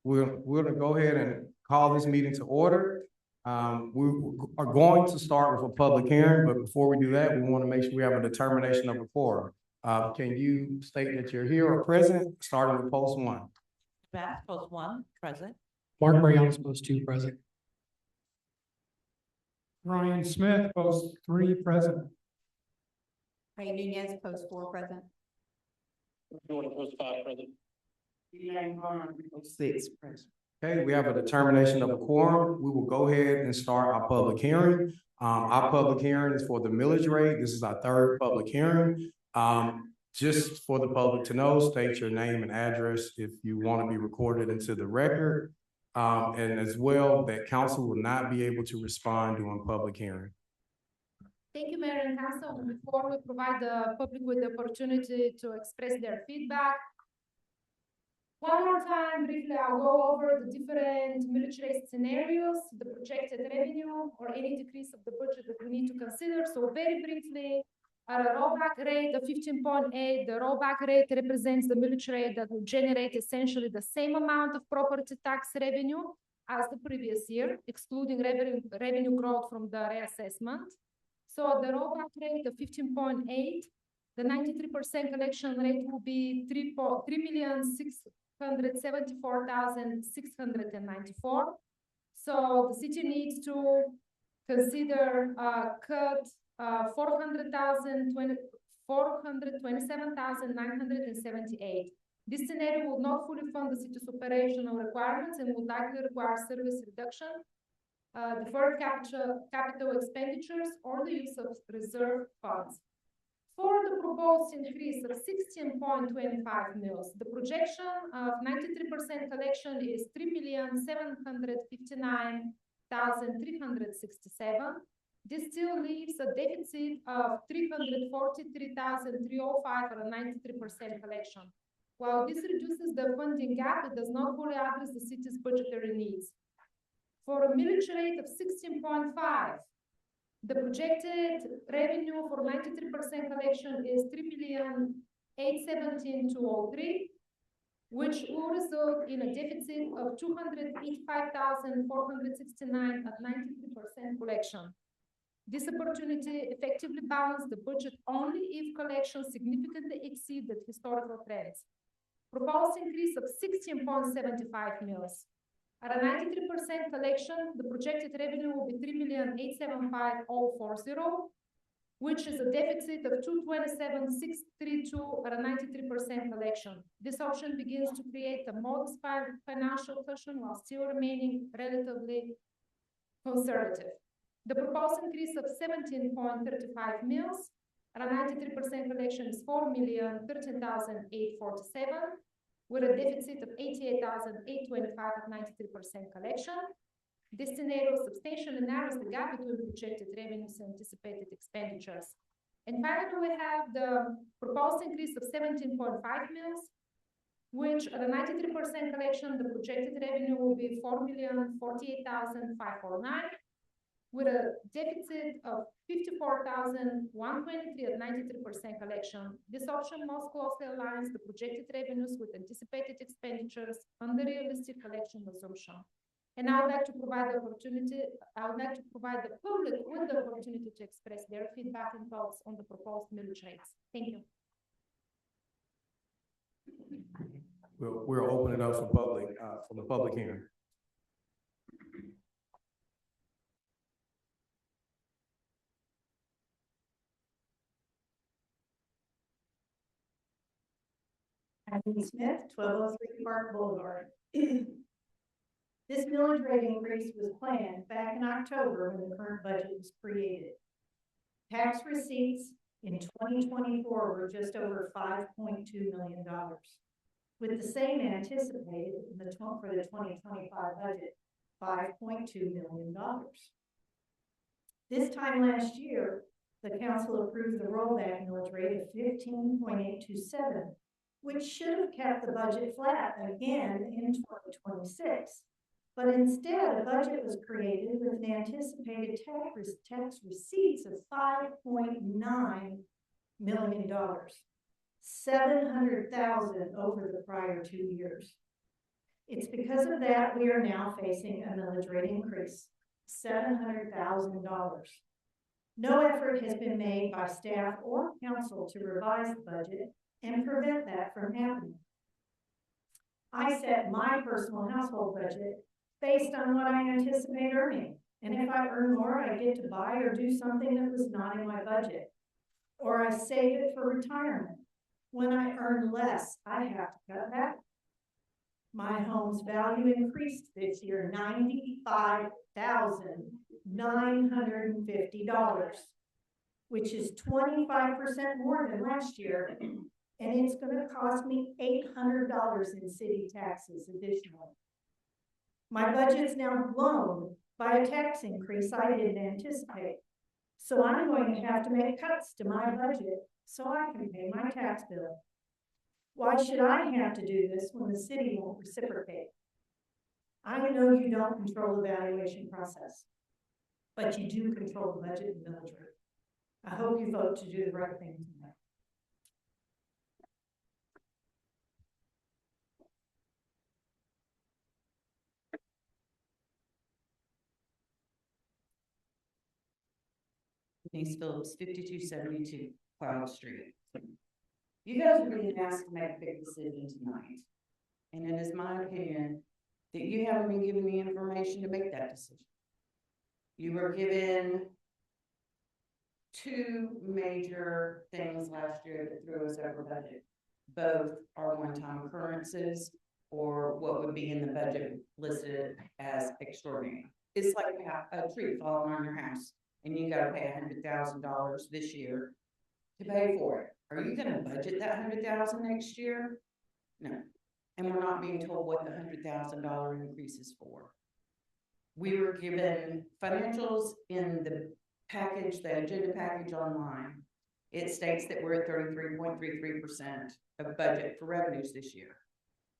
we're gonna go ahead and call this meeting to order. We are going to start with a public hearing, but before we do that, we want to make sure we have a determination of a quorum. Can you state that you're here or present, starting with post one? Bath, post one, present. Mark Brown's post two, present. Ryan Smith, post three, present. Ray Nunez, post four, present. Post five, present. Six, present. Okay, we have a determination of a quorum. We will go ahead and start our public hearing. Our public hearing is for the millage rate. This is our third public hearing. Just for the public to know, state your name and address if you want to be recorded into the record. And as well, that council will not be able to respond during public hearing. Thank you, Mayor and Council. Before we provide the public with the opportunity to express their feedback, one more time, briefly, I'll go over the different millage rate scenarios, the projected revenue, or any decrease of the budget that we need to consider. So very briefly, at a rollback rate of 15.8, the rollback rate represents the millage rate that will generate essentially the same amount of property tax revenue as the previous year, excluding revenue growth from the reassessment. So the rollback rate of 15.8, the 93% collection rate will be 3,674,694. So the city needs to consider cut 427,978. This scenario will not fully fund the city's operational requirements and will likely require service reduction, deferred capital expenditures, or the use of reserve funds. For the proposed increase of 16.25 mils, the projection of 93% collection is 3,759,367. This still leaves a deficit of 343,305 for a 93% collection. While this reduces the funding gap, it does not fully address the city's budgetary needs. For a millage rate of 16.5, the projected revenue for 93% collection is 3,817,203, which will result in a deficit of 285,469 at 93% collection. This opportunity effectively balances the budget only if collections significantly exceed the historical trends. Proposed increase of 16.75 mils. At a 93% collection, the projected revenue will be 3,875,040, which is a deficit of 227,632 at a 93% collection. This option begins to create a modest financial cushion while still remaining relatively conservative. The proposed increase of 17.35 mils at a 93% collection is 4,013,847, with a deficit of 88,825 at 93% collection. This scenario substantially narrows the gap between projected revenues and anticipated expenditures. And finally, we have the proposed increase of 17.5 mils, which at a 93% collection, the projected revenue will be 4,048,549, with a deficit of 54,123 at 93% collection. This option most closely aligns the projected revenues with anticipated expenditures under realistic collection assumption. And I would like to provide the public with the opportunity to express their feedback and thoughts on the proposed millage rates. Thank you. We'll open it up for the public hearing. Anthony Smith, 1203 Park Boulevard. This millage rate increase was planned back in October when the current budget was created. Tax receipts in 2024 were just over $5.2 million, with the same anticipated for the 2025 budget, $5.2 million. This time last year, the council approved the rollback millage rate of 15.827, which should have kept the budget flat again in 2026. But instead, a budget was created with an anticipated tax receipts of $5.9 million, $700,000 over the prior 2 years. It's because of that we are now facing a millage rate increase, $700,000. No effort has been made by staff or council to revise the budget and prevent that from happening. I set my personal household budget based on what I anticipate earning. And if I earn more, I get to buy or do something that was not in my budget. Or I save it for retirement. When I earn less, I have to cut back. My home's value increased this year, $95,950, which is 25% more than last year. And it's gonna cost me $800 in city taxes additionally. My budget's now blown by a tax increase I didn't anticipate. So I'm going to have to make cuts to my budget so I can pay my tax bill. Why should I have to do this when the city won't reciprocate? I know you don't control the valuation process, but you do control the budget and millage rate. I hope you vote to do the right thing tonight. Denise Phillips, 5272 Cloud Street. You guys are being asked to make a big decision tonight. And it is my opinion that you haven't been given the information to make that decision. You were given two major things last year that threw us over budget. Both are one-time occurrences or what would be in the budget listed as extraordinary. It's like a tree falling on your house and you gotta pay $100,000 this year to pay for it. Are you gonna budget that $100,000 next year? No. And we're not being told what the $100,000 increase is for. We were given financials in the package, the agenda package online. It states that we're at 33.33% of budget for revenues this year.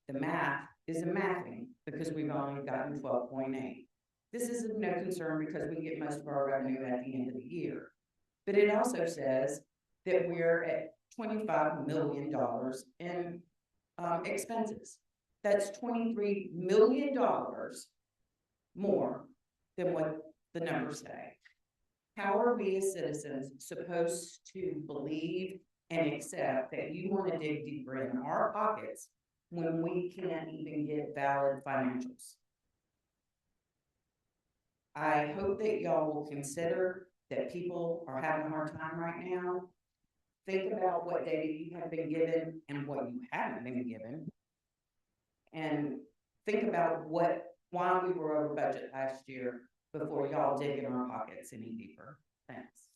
The math isn't mathing because we've only gotten 12.8. This is of no concern because we get most of our revenue at the end of the year. But it also says that we're at $25 million in expenses. That's $23 million more than what the numbers say. How are we as citizens supposed to believe and accept that you want to dig deeper in our pockets when we can't even get valid financials? I hope that y'all will consider that people are having a hard time right now. Think about what data you have been given and what you haven't been given. And think about why we were over budget last year before y'all dig in our pockets any deeper. Thanks.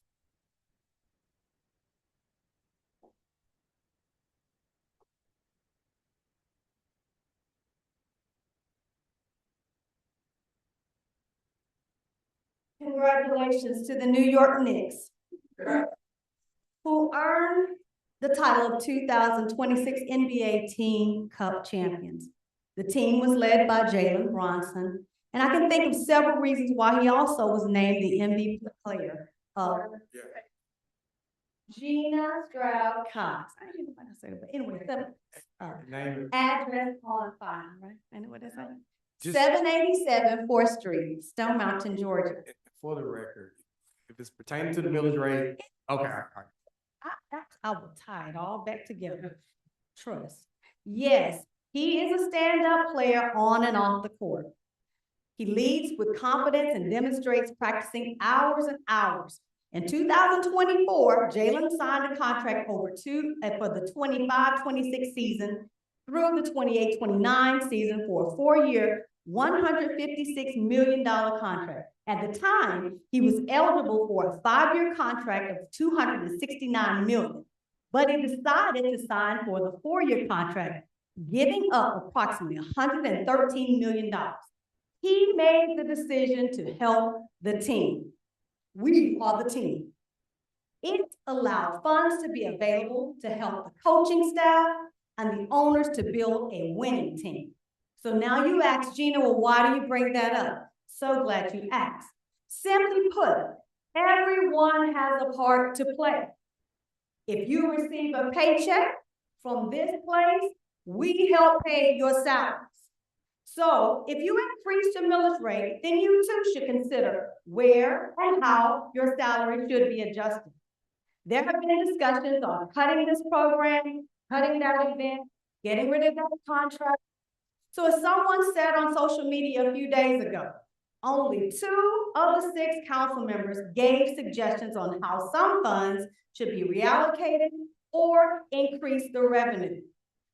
Congratulations to the New York Knicks, who earned the title of 2026 NBA Team Cup champions. The team was led by Jalen Bronson, and I can think of several reasons why he also was named the MVP player of Gina Stroud Cox. I didn't know what I said, but anyway, Name address on file, right? I know what that's like. Just- 787 4th Street, Stone Mountain, Georgia. For the record, if it's pertaining to the millage rate, okay, all right. I will tie it all back together. Trust. Yes, he is a stand-up player on and off the court. He leads with confidence and demonstrates practicing hours and hours. In 2024, Jalen signed a contract for the 25-26 season through the 28-29 season for a 4-year, $156 million contract. At the time, he was eligible for a 5-year contract of $269 million, but he decided to sign for the 4-year contract, giving up approximately $113 million. He made the decision to help the team. We are the team. It allowed funds to be available to help the coaching staff and the owners to build a winning team. So now you ask Gina, well, why do you bring that up? So glad you asked. Simply put, everyone has a part to play. If you receive a paycheck from this place, we help pay your salaries. So if you increase your millage rate, then you too should consider where and how your salary should be adjusted. There have been discussions on cutting this program, cutting that event, getting rid of that contract. So as someone said on social media a few days ago, only 2 of the 6 council members gave suggestions on how some funds should be reallocated or increase the revenue.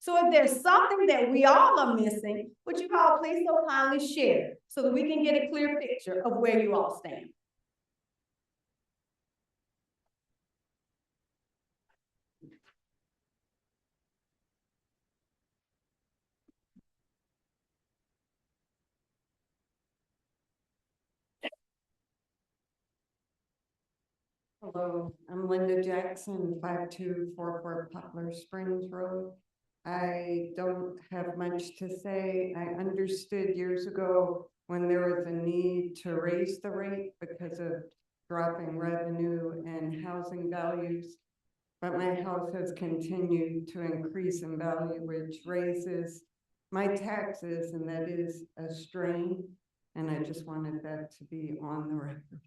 So if there's something that we all are missing, would you all please so kindly share so that we can get a clear picture of where you all stand? Hello, I'm Linda Jackson, 5244 Poplar Springs Road. I don't have much to say. I understood years ago when there was a need to raise the rate because of dropping revenue and housing values. But my house has continued to increase in value, which raises my taxes, and that is a strain. And I just wanted that to be on the record.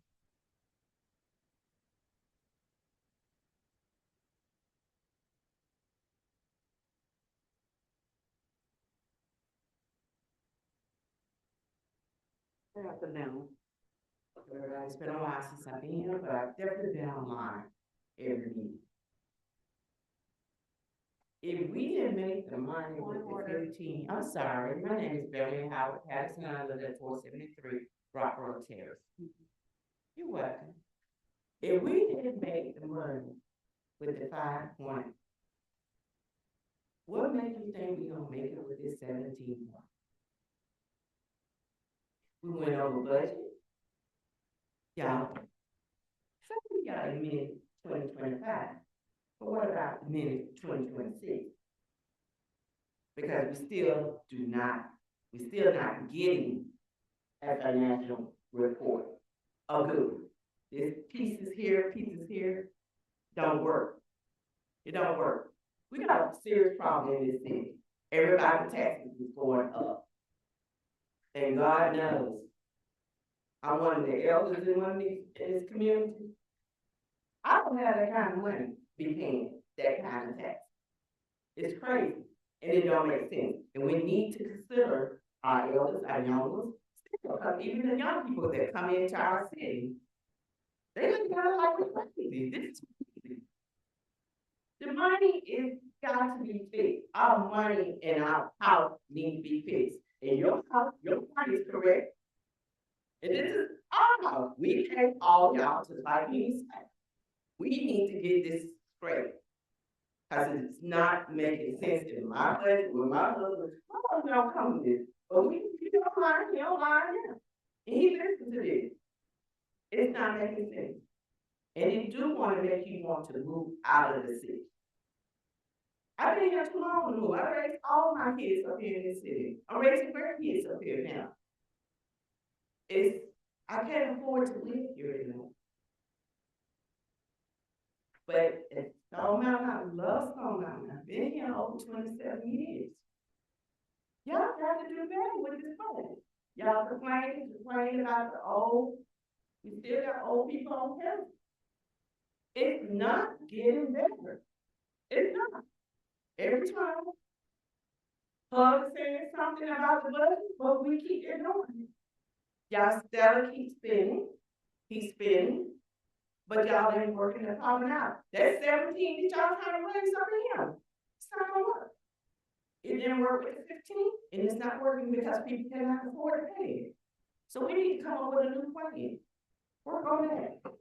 Up and down. It's been a while since I've been here, but I've definitely been online every meeting. If we didn't make the money with the 15, I'm sorry, my name is Beverly Howard Patterson, and I live at 473 Rock Road Terrace. You're welcome. If we didn't make the money with the 5 point, what makes you think we're gonna make it with this 17 point? We went over budget. Y'all. So we got a minute 2025. But what about the minute 2026? Because we're still not getting a financial report. Oh, good. There's pieces here, don't work. It don't work. We got a serious problem in this city. Everybody's taxes is going up. And God knows, I'm one of the elders in this community. I don't have that kind of money to be paying that kind of tax. It's crazy, and it don't make sense. And we need to consider our elders, our youngers, because even the young people that come into our city, they look at us like we're crazy. This is crazy. The money is got to be fixed. Our money and our house need to be fixed. And your house, your money is correct. And this is our house. We pay all y'all to like me say. We need to get this straight. Cause it's not making sense in my budget with my husband. My husband don't come with this. But he don't lie now. And he listens to this. It's not making sense. And it do want to make you want to move out of the city. I've been here too long to move. I raised all my kids up here in this city. I'm raising grandkids up here now. I can't afford to live here anymore. But it's Stone Mountain, I love Stone Mountain. I've been here over 27 years. Y'all got to do better with this budget. Y'all complain about the old. We still got old people on health. It's not getting better. It's not. Every time Hug saying something about the budget, but we keep ignoring it. Y'all Stella keeps spinning, he's spinning, but y'all ain't working the problem out. That 17 that y'all trying to raise up in here, it's not gonna work. It didn't work with the 15, and it's not working because people cannot afford to pay it. So we need to come up with a new plan. Work on that.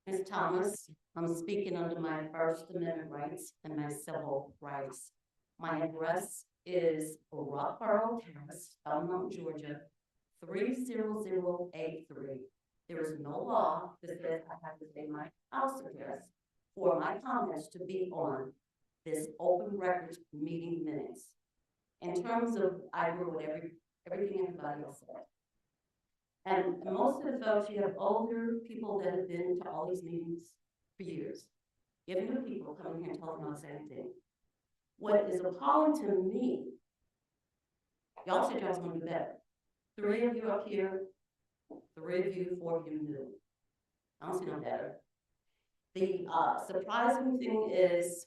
Ms. Thomas, I'm speaking under my First Amendment rights and my civil rights. My address is Rockborough Terrace, Belmont, Georgia, 30083. There is no law that says I have to say my house address for my comments to be on this open records meeting minutes. In terms of, I agree with everything everybody else said. And most of the folks, you have older people that have been to all these meetings for years. You have new people coming here and talking about the same thing. What is appalling to me, y'all said y'all was gonna do better. 3 of you up here, 3 of you, 4 of you new. I don't see no better. The surprising thing is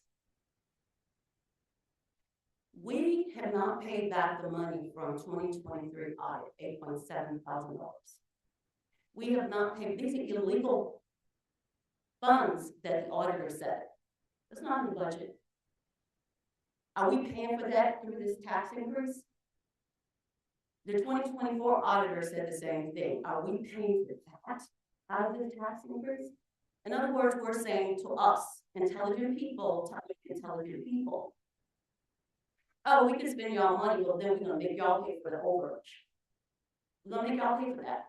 we have not paid back the money from 2023 audit, $8.7 thousand. We have not paid, these are illegal funds that the auditor said. It's not in the budget. Are we paying for that through this tax increase? The 2024 auditor said the same thing. Are we paying for that out of the tax increase? In other words, we're saying to us, intelligent people, oh, we can spend y'all money, but then we're gonna make y'all pay for the overage. We're gonna make y'all pay for that.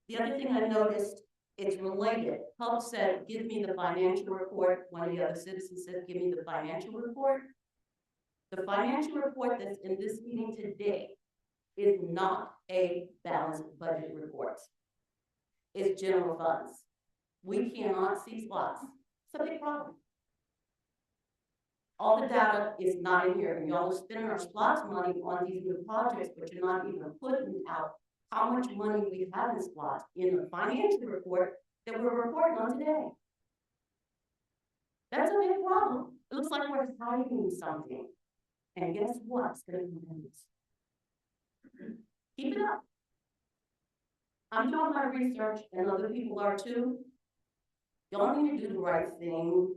The other thing I noticed, it's related. Pub said, give me the financial report. One of the other citizens said, give me the financial report. The financial report that's in this meeting today is not a balanced budget report. It's general funds. We cannot see slots. It's a big problem. All the data is not in here, and y'all are spending our slots money on these new projects, but you're not even putting out how much money we have in slots in the financial report that we're reporting on today. That's a big problem. It looks like we're hiding something. And guess what? It's gonna be news. Keep it up. I'm doing my research, and other people are too. Y'all need to do the right thing.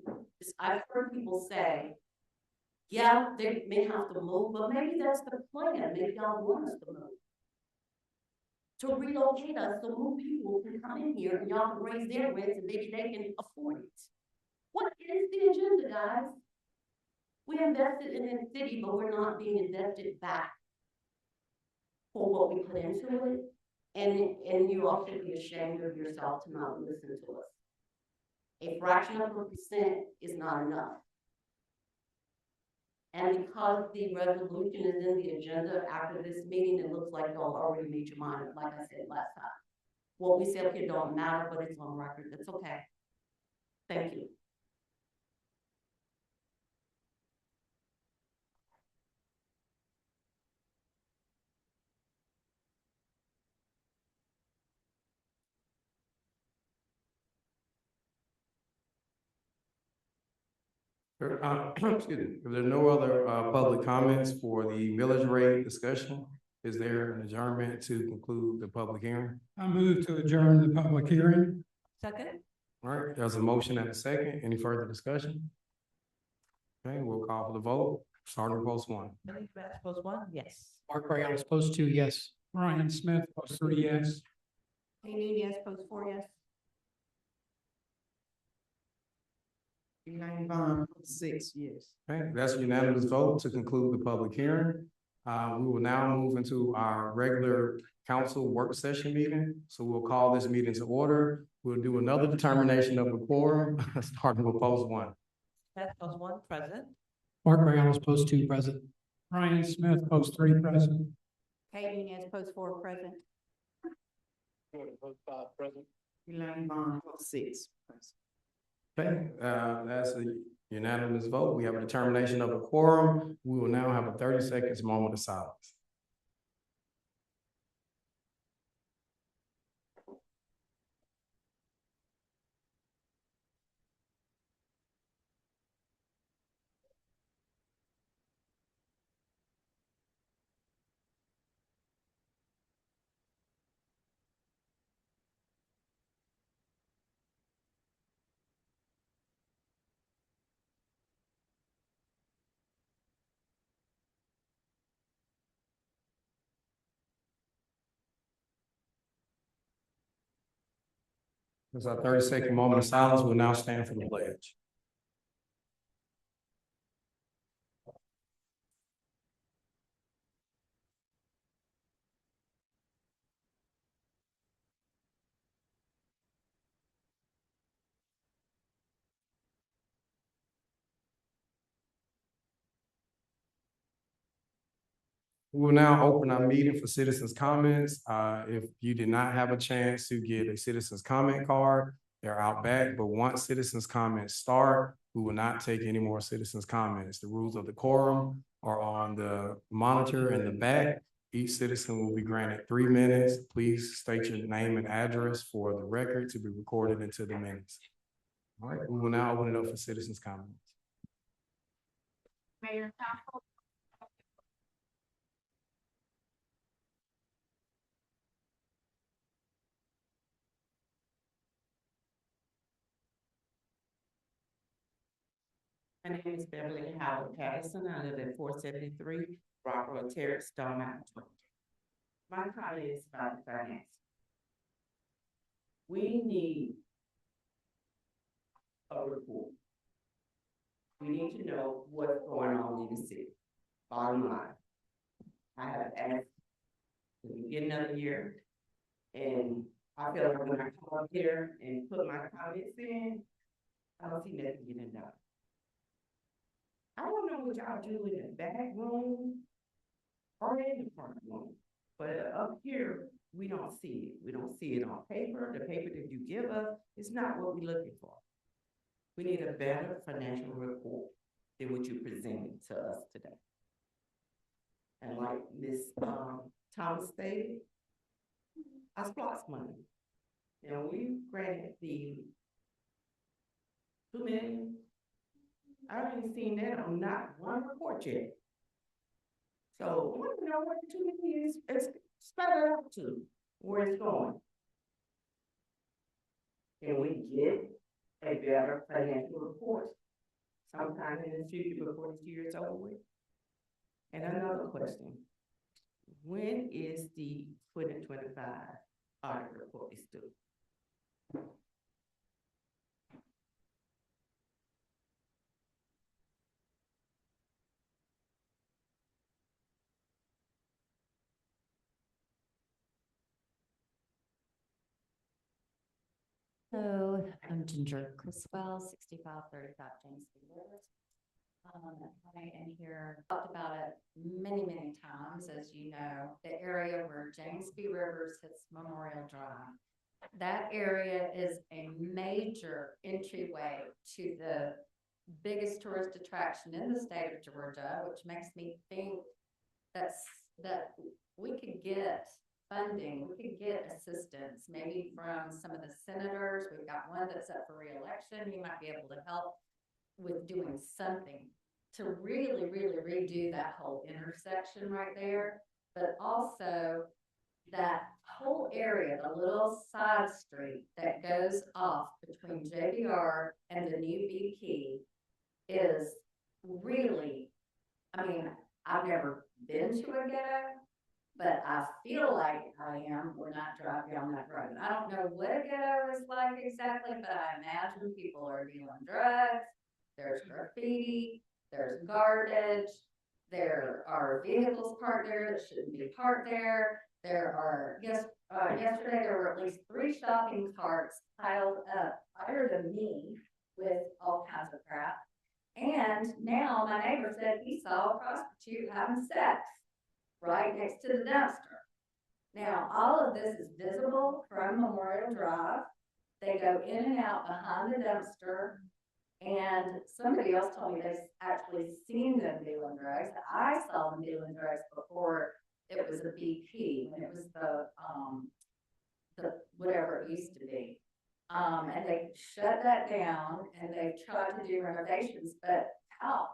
I've heard people say, yeah, they may have to move, but maybe that's the plan. Maybe y'all want us to move. To relocate us, so more people can come in here and y'all can raise their rents and maybe they can afford it. What is the agenda, guys? We invested in the city, but we're not being invested back for what we put into it. And you all should be ashamed of yourself to not listen to us. A fraction of a percent is not enough. And because the resolution is in the agenda after this meeting, it looks like y'all already made your mind up, like I said last time. What we said here don't matter, but it's on record. That's okay. Thank you. Excuse me, if there are no other public comments for the millage rate discussion, is there an adjournment to conclude the public hearing? I move to adjourn the public hearing. Second? All right, there's a motion and a second. Any further discussion? Okay, we'll call for the vote, starting with post 1. Post 1, yes. Mark Brown, post 2, yes. Brian Smith, post 3, yes. Kay Nunez, post 4, yes. Elaine Vaughn, 6, yes. Okay, that's a unanimous vote to conclude the public hearing. We will now move into our regular council work session meeting. So we'll call this meeting to order. We'll do another determination of the quorum, starting with post 1. That's post 1, present. Mark Brown, post 2, present. Brian Smith, post 3, present. Kay Nunez, post 4, present. Jordan, post 5, present. Elaine Vaughn, post 6, present. Okay, that's a unanimous vote. We have a determination of a quorum. We will now have a 30 seconds moment of silence. There's our 30-second moment of silence. We'll now stand for the pledge. We will now open our meeting for citizens' comments. If you did not have a chance to get a citizens' comment card, they're out back, but once citizens' comments start, we will not take any more citizens' comments. The rules of the quorum are on the monitor in the back. Each citizen will be granted 3 minutes. Please state your name and address for the record to be recorded into the minutes. All right, we will now open it up for citizens' comments. Mayor Council. My name is Beverly Howard Patterson. I live at 473 Rockwell Terrace, Stone Mountain, Georgia. My comment is about the finance. We need a report. We need to know what's going on in the city. Bottom line. I have asked, can we get another year? And I feel like when I come up here and put my comments in, I don't see nothing getting done. I don't know what y'all do in the back room or in the front room, but up here, we don't see it. We don't see it on paper. The paper that you give us is not what we're looking for. We need a better financial report than what you presented to us today. And like Ms. Thomas stated, I SPLOST money. You know, we granted the $2 million. I haven't seen that on not one report yet. So I want to know what the $2 million is spread out to, where it's going. Can we get a better financial report sometime in the future before this year is over with? And another question, when is the 2025 audit report is due? So I'm Ginger Criswell, 6535 James B. Rivers. I am here, talked about it many, many times, as you know, the area where James B. Rivers hits Memorial Drive. That area is a major entryway to the biggest tourist attraction in the state of Georgia, which makes me think that we could get funding, we could get assistance, maybe from some of the senators. We've got one that's up for re-election. He might be able to help with doing something to really, really redo that whole intersection right there. But also that whole area, the little side street that goes off between JBR and the new BP is really, I mean, I've never been to a ghetto, but I feel like I am when I drive down that road. I don't know what a ghetto is like exactly, but I imagine people are dealing drugs, there's graffiti, there's garbage, there are vehicles parked there that shouldn't be parked there. There are, yesterday there were at least 3 shopping carts piled up higher than me with all kinds of crap. And now my neighbor said he saw a prostitute having sex right next to the dumpster. Now, all of this is visible from Memorial Drive. They go in and out behind the dumpster. And somebody else told me they've actually seen them dealing drugs. I saw them dealing drugs before it was a BP, when it was the whatever it used to be. And they shut that down and they've tried to do renovations, but how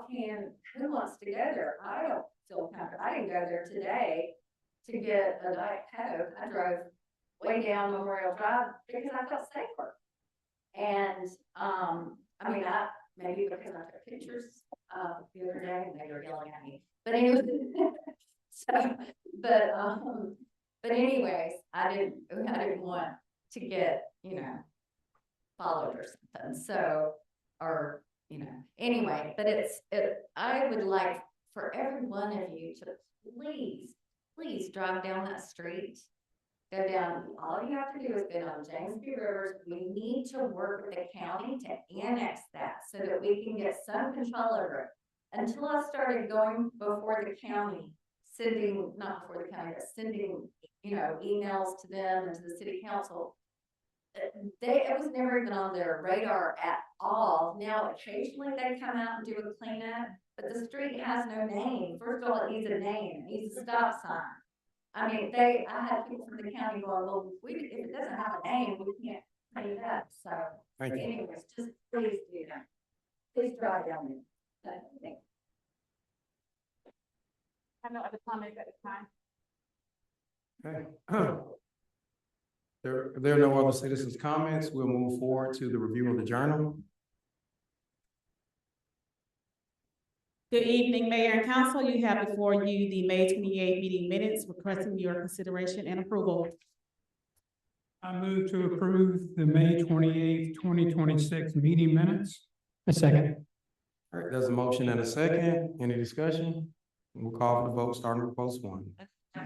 can, who wants to go there? I don't feel comfortable. I didn't go there today to get a Diet Coke. I drove way down Memorial Drive because I felt safer. And, I mean, maybe because I took pictures, the other day and they were yelling at me, but anyway, but anyways, I didn't want to get, followed or something. So, or, anyway, but I would like for every one of you to please drive down that street. Go down, all you have to do is go down James B. Rivers. We need to work with the county to annex that so that we can get some control over it. Until I started going before the county sending, not before the county, but sending, you know, emails to them and to the city council. It was never even on their radar at all. Now occasionally they come out and do a cleanup, but the street has no name. First of all, it needs a name, it needs a stop sign. I mean, I had people from the county going, well, if it doesn't have a name, we can't clean it up, so. Thank you. Anyways, just please do that. Please drive down there. Thank you. I have no other comments at this time. Okay. There are no other citizens' comments. We'll move forward to the review of the journal. Good evening, Mayor and Council. You have before you the May 28th meeting minutes requesting your consideration and approval. I move to approve the May 28th, 2026 meeting minutes. A second. All right, there's a motion and a second. Any discussion? We'll call for the vote, starting with post one.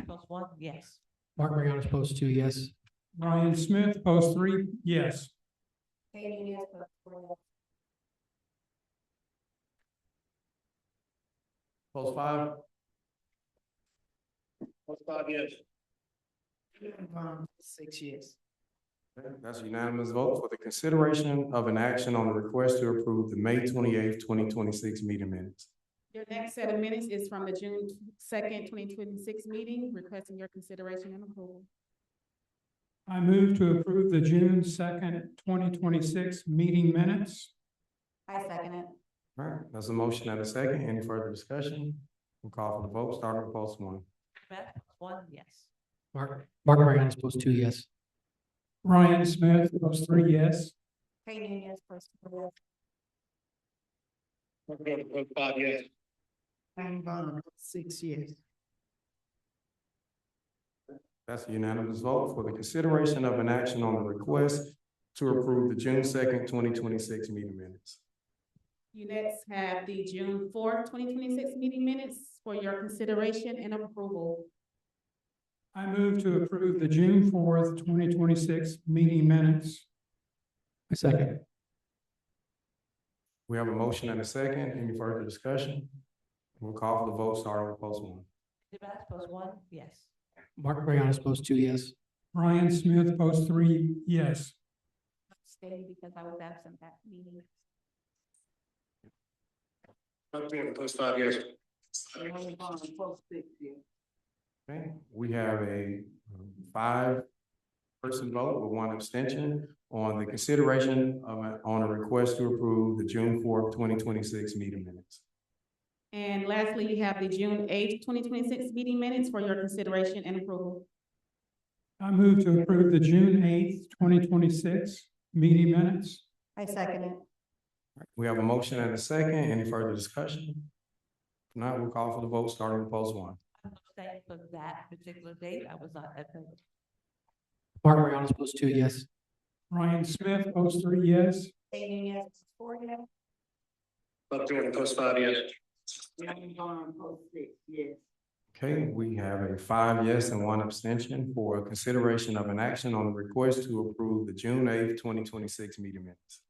Post one, yes. Mark Mariano's post two, yes. Ryan Smith, post three, yes. Katie Nunez, post 4 Post five. Post five, yes. 6 years. Okay, that's a unanimous vote for the consideration of an action on the request to approve the May 28th, 2026 meeting minutes. Your next set of minutes is from the June 2nd, 2026 meeting, requesting your consideration and approval. I move to approve the June 2nd, 2026 meeting minutes. I second it. All right, there's a motion and a second. Any further discussion? We'll call for the vote, starting with post one. One, yes. Mark Mariano's post two, yes. Ryan Smith, post three, yes. Katie Nunez, post 4 Post five, yes. 6 years. That's a unanimous vote for the consideration of an action on the request to approve the June 2nd, 2026 meeting minutes. You next have the June 4th, 2026 meeting minutes for your consideration and approval. I move to approve the June 4th, 2026 meeting minutes. A second. We have a motion and a second. Any further discussion? We'll call for the vote, starting with post one. Post one, yes. Mark Mariano's post two, yes. Ryan Smith, post three, yes. Stay because I was absent that meeting. Post five, yes. Post 6 years. Okay, we have a 5-person vote with 1 abstention on the consideration of on a request to approve the June 4th, 2026 meeting minutes. And lastly, you have the June 8th, 2026 meeting minutes for your consideration and approval. I move to approve the June 8th, 2026 meeting minutes. I second it. We have a motion and a second. Any further discussion? If not, we'll call for the vote, starting with post one. Say for that particular date, I was not at the. Mark Mariano's post two, yes. Ryan Smith, post three, yes. Katie Nunez, post 4 yes. Post five, yes. Post 6 years. Okay, we have a 5 yes and 1 abstention for consideration of an action on the request to approve the June 8th, 2026 meeting minutes.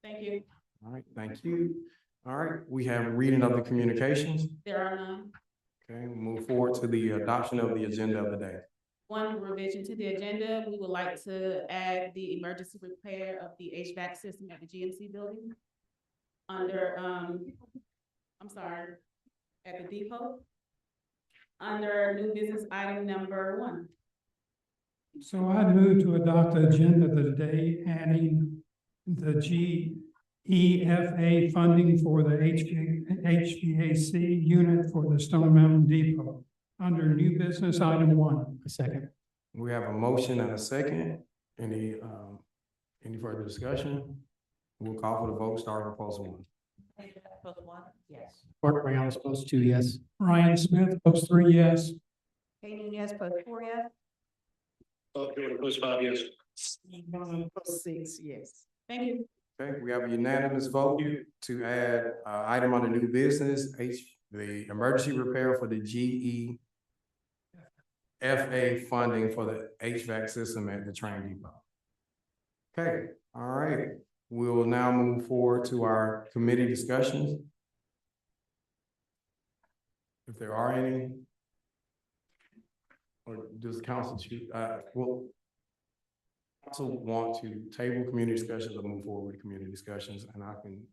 Thank you. All right, thank you. All right, we have a reading of the communications. There are none. Okay, we'll move forward to the adoption of the agenda of the day. One revision to the agenda, we would like to add the emergency repair of the HVAC system at the GMC building under, I'm sorry, at the depot, under new business item number 1. So I move to adopt the agenda of the day, adding the GEFA funding for the HVAC unit for the Stone Mountain Depot under new business item 1. A second. We have a motion and a second. Any further discussion? We'll call for the vote, starting with post one. Post one, yes. Mark Mariano's post two, yes. Ryan Smith, post three, yes. Katie Nunez, post 4 yes. Post five, yes. Post 6 years. Thank you. Okay, we have a unanimous vote to add item under new business, the emergency repair for the GEFA funding for the HVAC system at the train depot. Okay, all right. We will now move forward to our committee discussions. If there are any. Or does council choose, well, also want to table community discussions or move forward with community discussions, and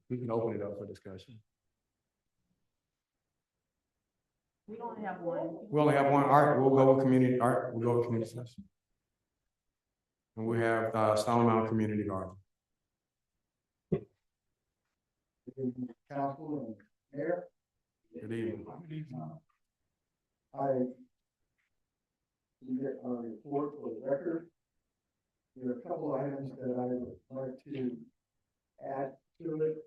we can open it up for discussion. We only have one. We only have one, all right, we'll go with community, all right, we'll go with community discussion. And we have, Stone Mountain Community Garden. Council and Mayor. Good evening. I get our report for the record. There are a couple items that I would like to add to it.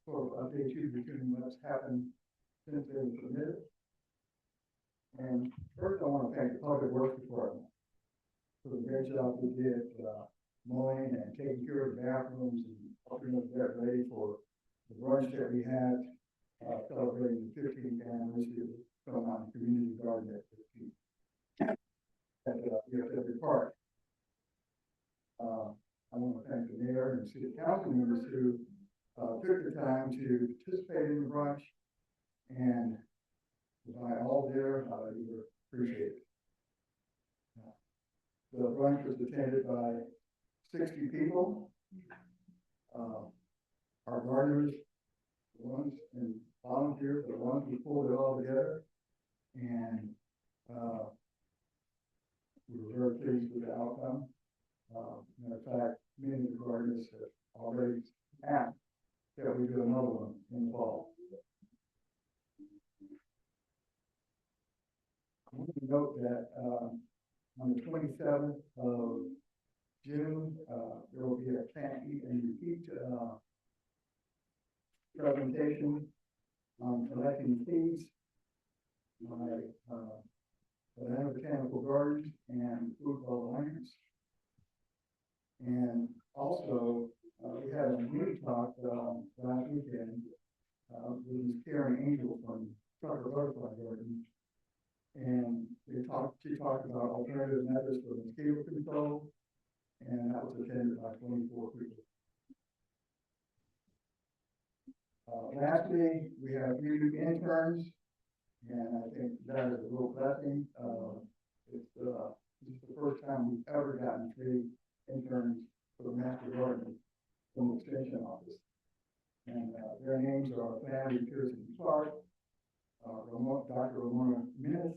Sort of update you between what's happened since they were submitted. And first, I want to thank the Public Works Department for the great job they did mowing and taking care of the bathrooms and helping us get ready for the brunch that we had celebrating the 15th anniversary of the Stone Mountain Community Garden at 15th. At the Park. I want to thank the mayor and city council members who took the time to participate in the brunch, and by all there, you were appreciated. The brunch was attended by 60 people. Our gardeners, the ones and volunteers, the ones who pulled it all together, and we were very pleased with the outcome. Matter of fact, many of the gardeners have already asked that we do another one in the fall. I want to note that on the 27th of June, there will be a plant eat and repeat presentation on collecting seeds by the Botanical Gardens and Football Alliance. And also, we had a meeting talk last weekend with Karen Angel from Trucker Butterfly Garden. And she talked about alternative methods for mosquito control, and that was attended by 24 people. Lastly, we have 3 new interns, and I think that is a real blessing. It's the first time we've ever gotten 3 interns for the Master Garden from the Extension Office. And their names are Family Pearson Clark, Dr. Ramona Minnis,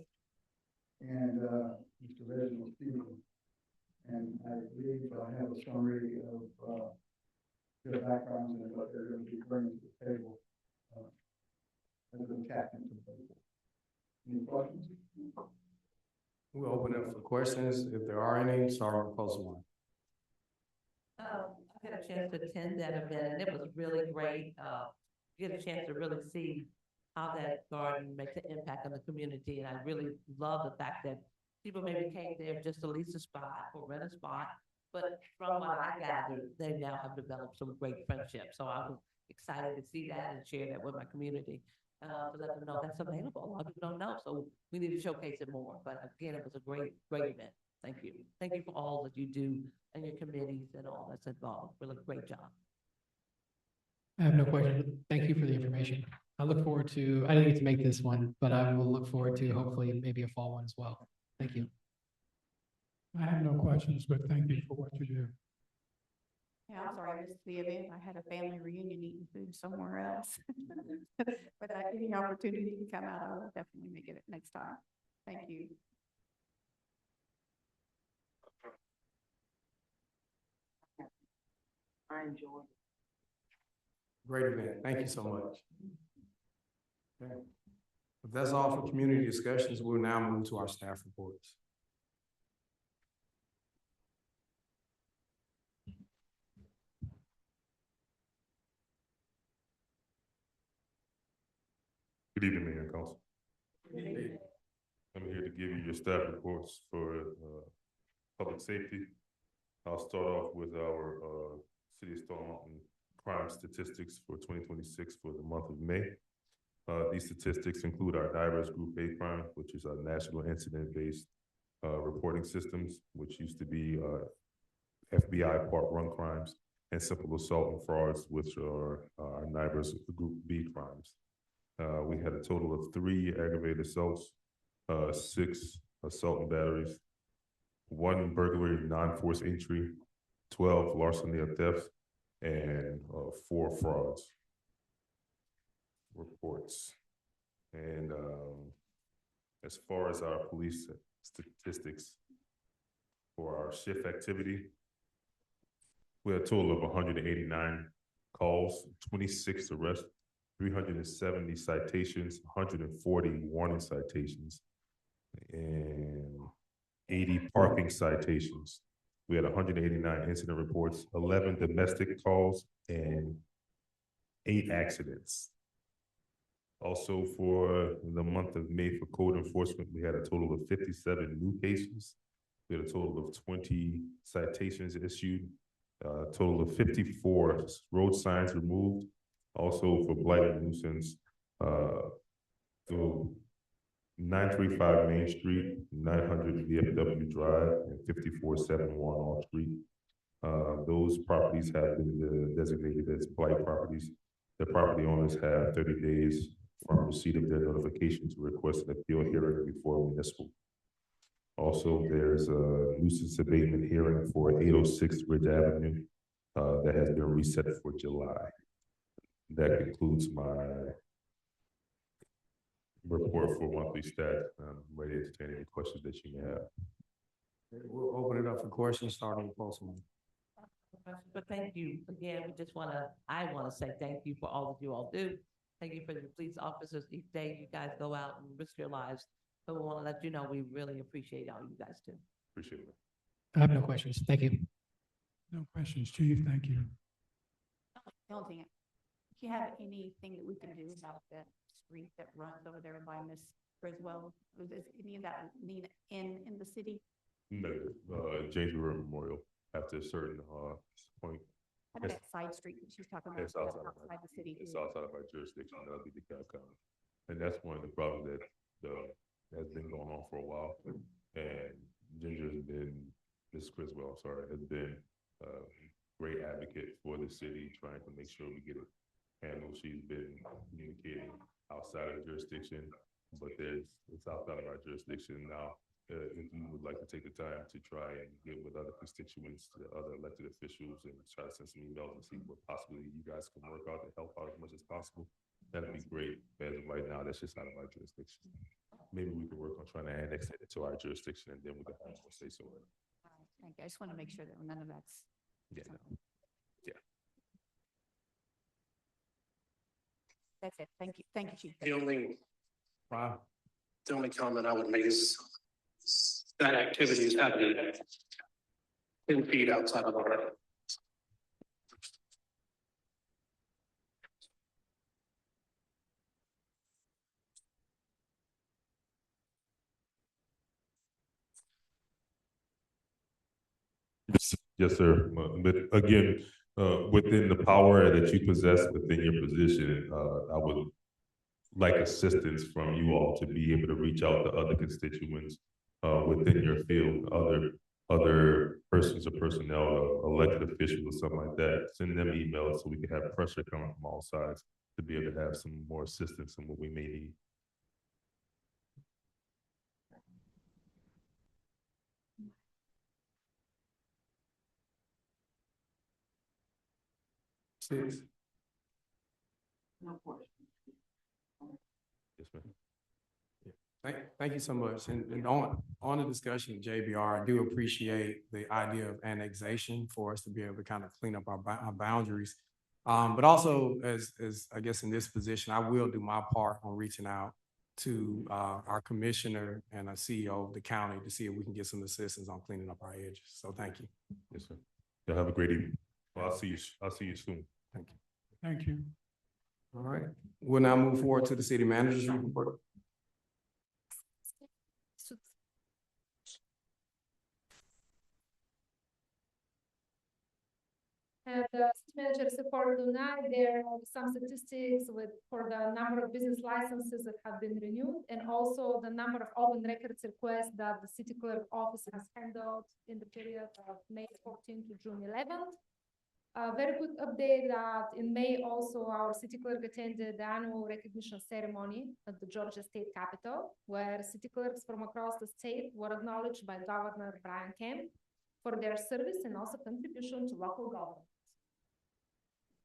and Mr. Reginald Stevenson. And I believe I have a summary of their backgrounds and what they're going to be bringing to the table as an attachment to the table. Any questions? We'll open up for questions. If there are any, start with close one. I had a chance to attend that event, and it was really great. Get a chance to really see how that garden makes an impact on the community, and I really love the fact that people maybe came there just to lease a spot or rent a spot, but from what I gathered, they now have developed some great friendships. So I was excited to see that and share that with my community. To let them know that's available. A lot of people don't know, so we need to showcase it more. But again, it was a great event. Thank you. Thank you for all that you do and your committees and all that's involved. Really great job. I have no question. Thank you for the information. I look forward to, I didn't get to make this one, but I will look forward to hopefully maybe a fall one as well. Thank you. I have no questions, but thank you for what you do. Yeah, I'm sorry, I missed the event. I had a family reunion eating food somewhere else. But any opportunity to come out, I will definitely make it next time. Thank you. I enjoyed it. Great event. Thank you so much. Okay. If that's all for community discussions, we'll now move to our staff reports. Good evening, Mayor and Council. I'm here to give you your staff reports for public safety. I'll start off with our City of Stone Mountain crime statistics for 2026 for the month of May. These statistics include our diverse group A crime, which is our national incident-based reporting systems, which used to be FBI park run crimes, and simple assault and frauds, which are our diverse group B crimes. We had a total of 3 aggravated assaults, 6 assault and batteries, 1 burglary, non-forced entry, 12 larceny or theft, and 4 frauds reports. And as far as our police statistics for our shift activity, we had a total of 189 calls, 26 arrests, 370 citations, 140 warning citations, and 80 parking citations. We had 189 incident reports, 11 domestic calls, and 8 accidents. Also, for the month of May for code enforcement, we had a total of 57 new cases. We had a total of 20 citations issued, a total of 54 road signs removed. Also for blight and nuisance, so 935 Main Street, 900 VFW Drive, and 5471 Off Street. Those properties have been designated as blight properties. The property owners have 30 days from receipt of their notification to request an appeal hearing before municipal. Also, there's a nuisance abatement hearing for 806 Ridge Avenue that has been reset for July. That concludes my report for monthly stats. I'm ready to entertain any questions that you may have. We'll open it up for questions, starting with Councilman. But thank you again. I wanna say thank you for all that you all do. Thank you for the police officers. Each day you guys go out and risk your lives. So we wanna let you know we really appreciate all you guys do. Appreciate it. I have no questions. Thank you. No questions, Chief. Thank you. The only thing, do you have anything that we can do about that street that runs over there by Miss Griswold? Is any of that need in the city? No, James River Memorial after a certain point. How about that side street that she's talking about? It's outside the city. It's outside of our jurisdiction. That'll be the CAPCOM. And that's one of the problems that has been going on for a while. And Ginger's been, Miss Criswell, I'm sorry, has been a great advocate for the city, trying to make sure we get it handled. She's been communicating outside of jurisdiction, but it's outside of our jurisdiction now. If you would like to take the time to try and get with other constituents, other elected officials, and try to send some emails and see what possibly you guys can work out to help out as much as possible, that'd be great. As of right now, that's just out of our jurisdiction. Maybe we can work on trying to annex it to our jurisdiction, and then we can have more say so. Thank you. I just want to make sure that none of that's. Yeah. Yeah. That's it. Thank you. Thank you, Chief. The only Wow. The only comment I would make is that activity is happening 10 feet outside of our. Yes, sir. But again, within the power that you possess within your position, I would like assistance from you all to be able to reach out to other constituents within your field, other persons or personnel, elected officials or something like that. Send them emails so we can have pressure coming from all sides to be able to have some more assistance in what we may need. Six. No question. Yes, ma'am. Thank you so much. And on the discussion, JBR, I do appreciate the idea of annexation for us to be able to kind of clean up our boundaries. But also as I guess in this position, I will do my part on reaching out to our commissioner and our CEO of the county to see if we can get some assistance on cleaning up our edges. So thank you. Yes, sir. Y'all have a great evening. Well, I'll see you soon. Thank you. Thank you. All right. We'll now move forward to the city manager's report. And the city manager's report tonight, there are some statistics for the number of business licenses that have been renewed, and also the number of open records requests that the city clerk office has handled in the period of May 14th to June 11th. A very quick update that in May also our city clerk attended the annual recognition ceremony at the Georgia State Capitol, where city clerks from across the state were acknowledged by Governor Brian Kemp for their service and also contribution to local government.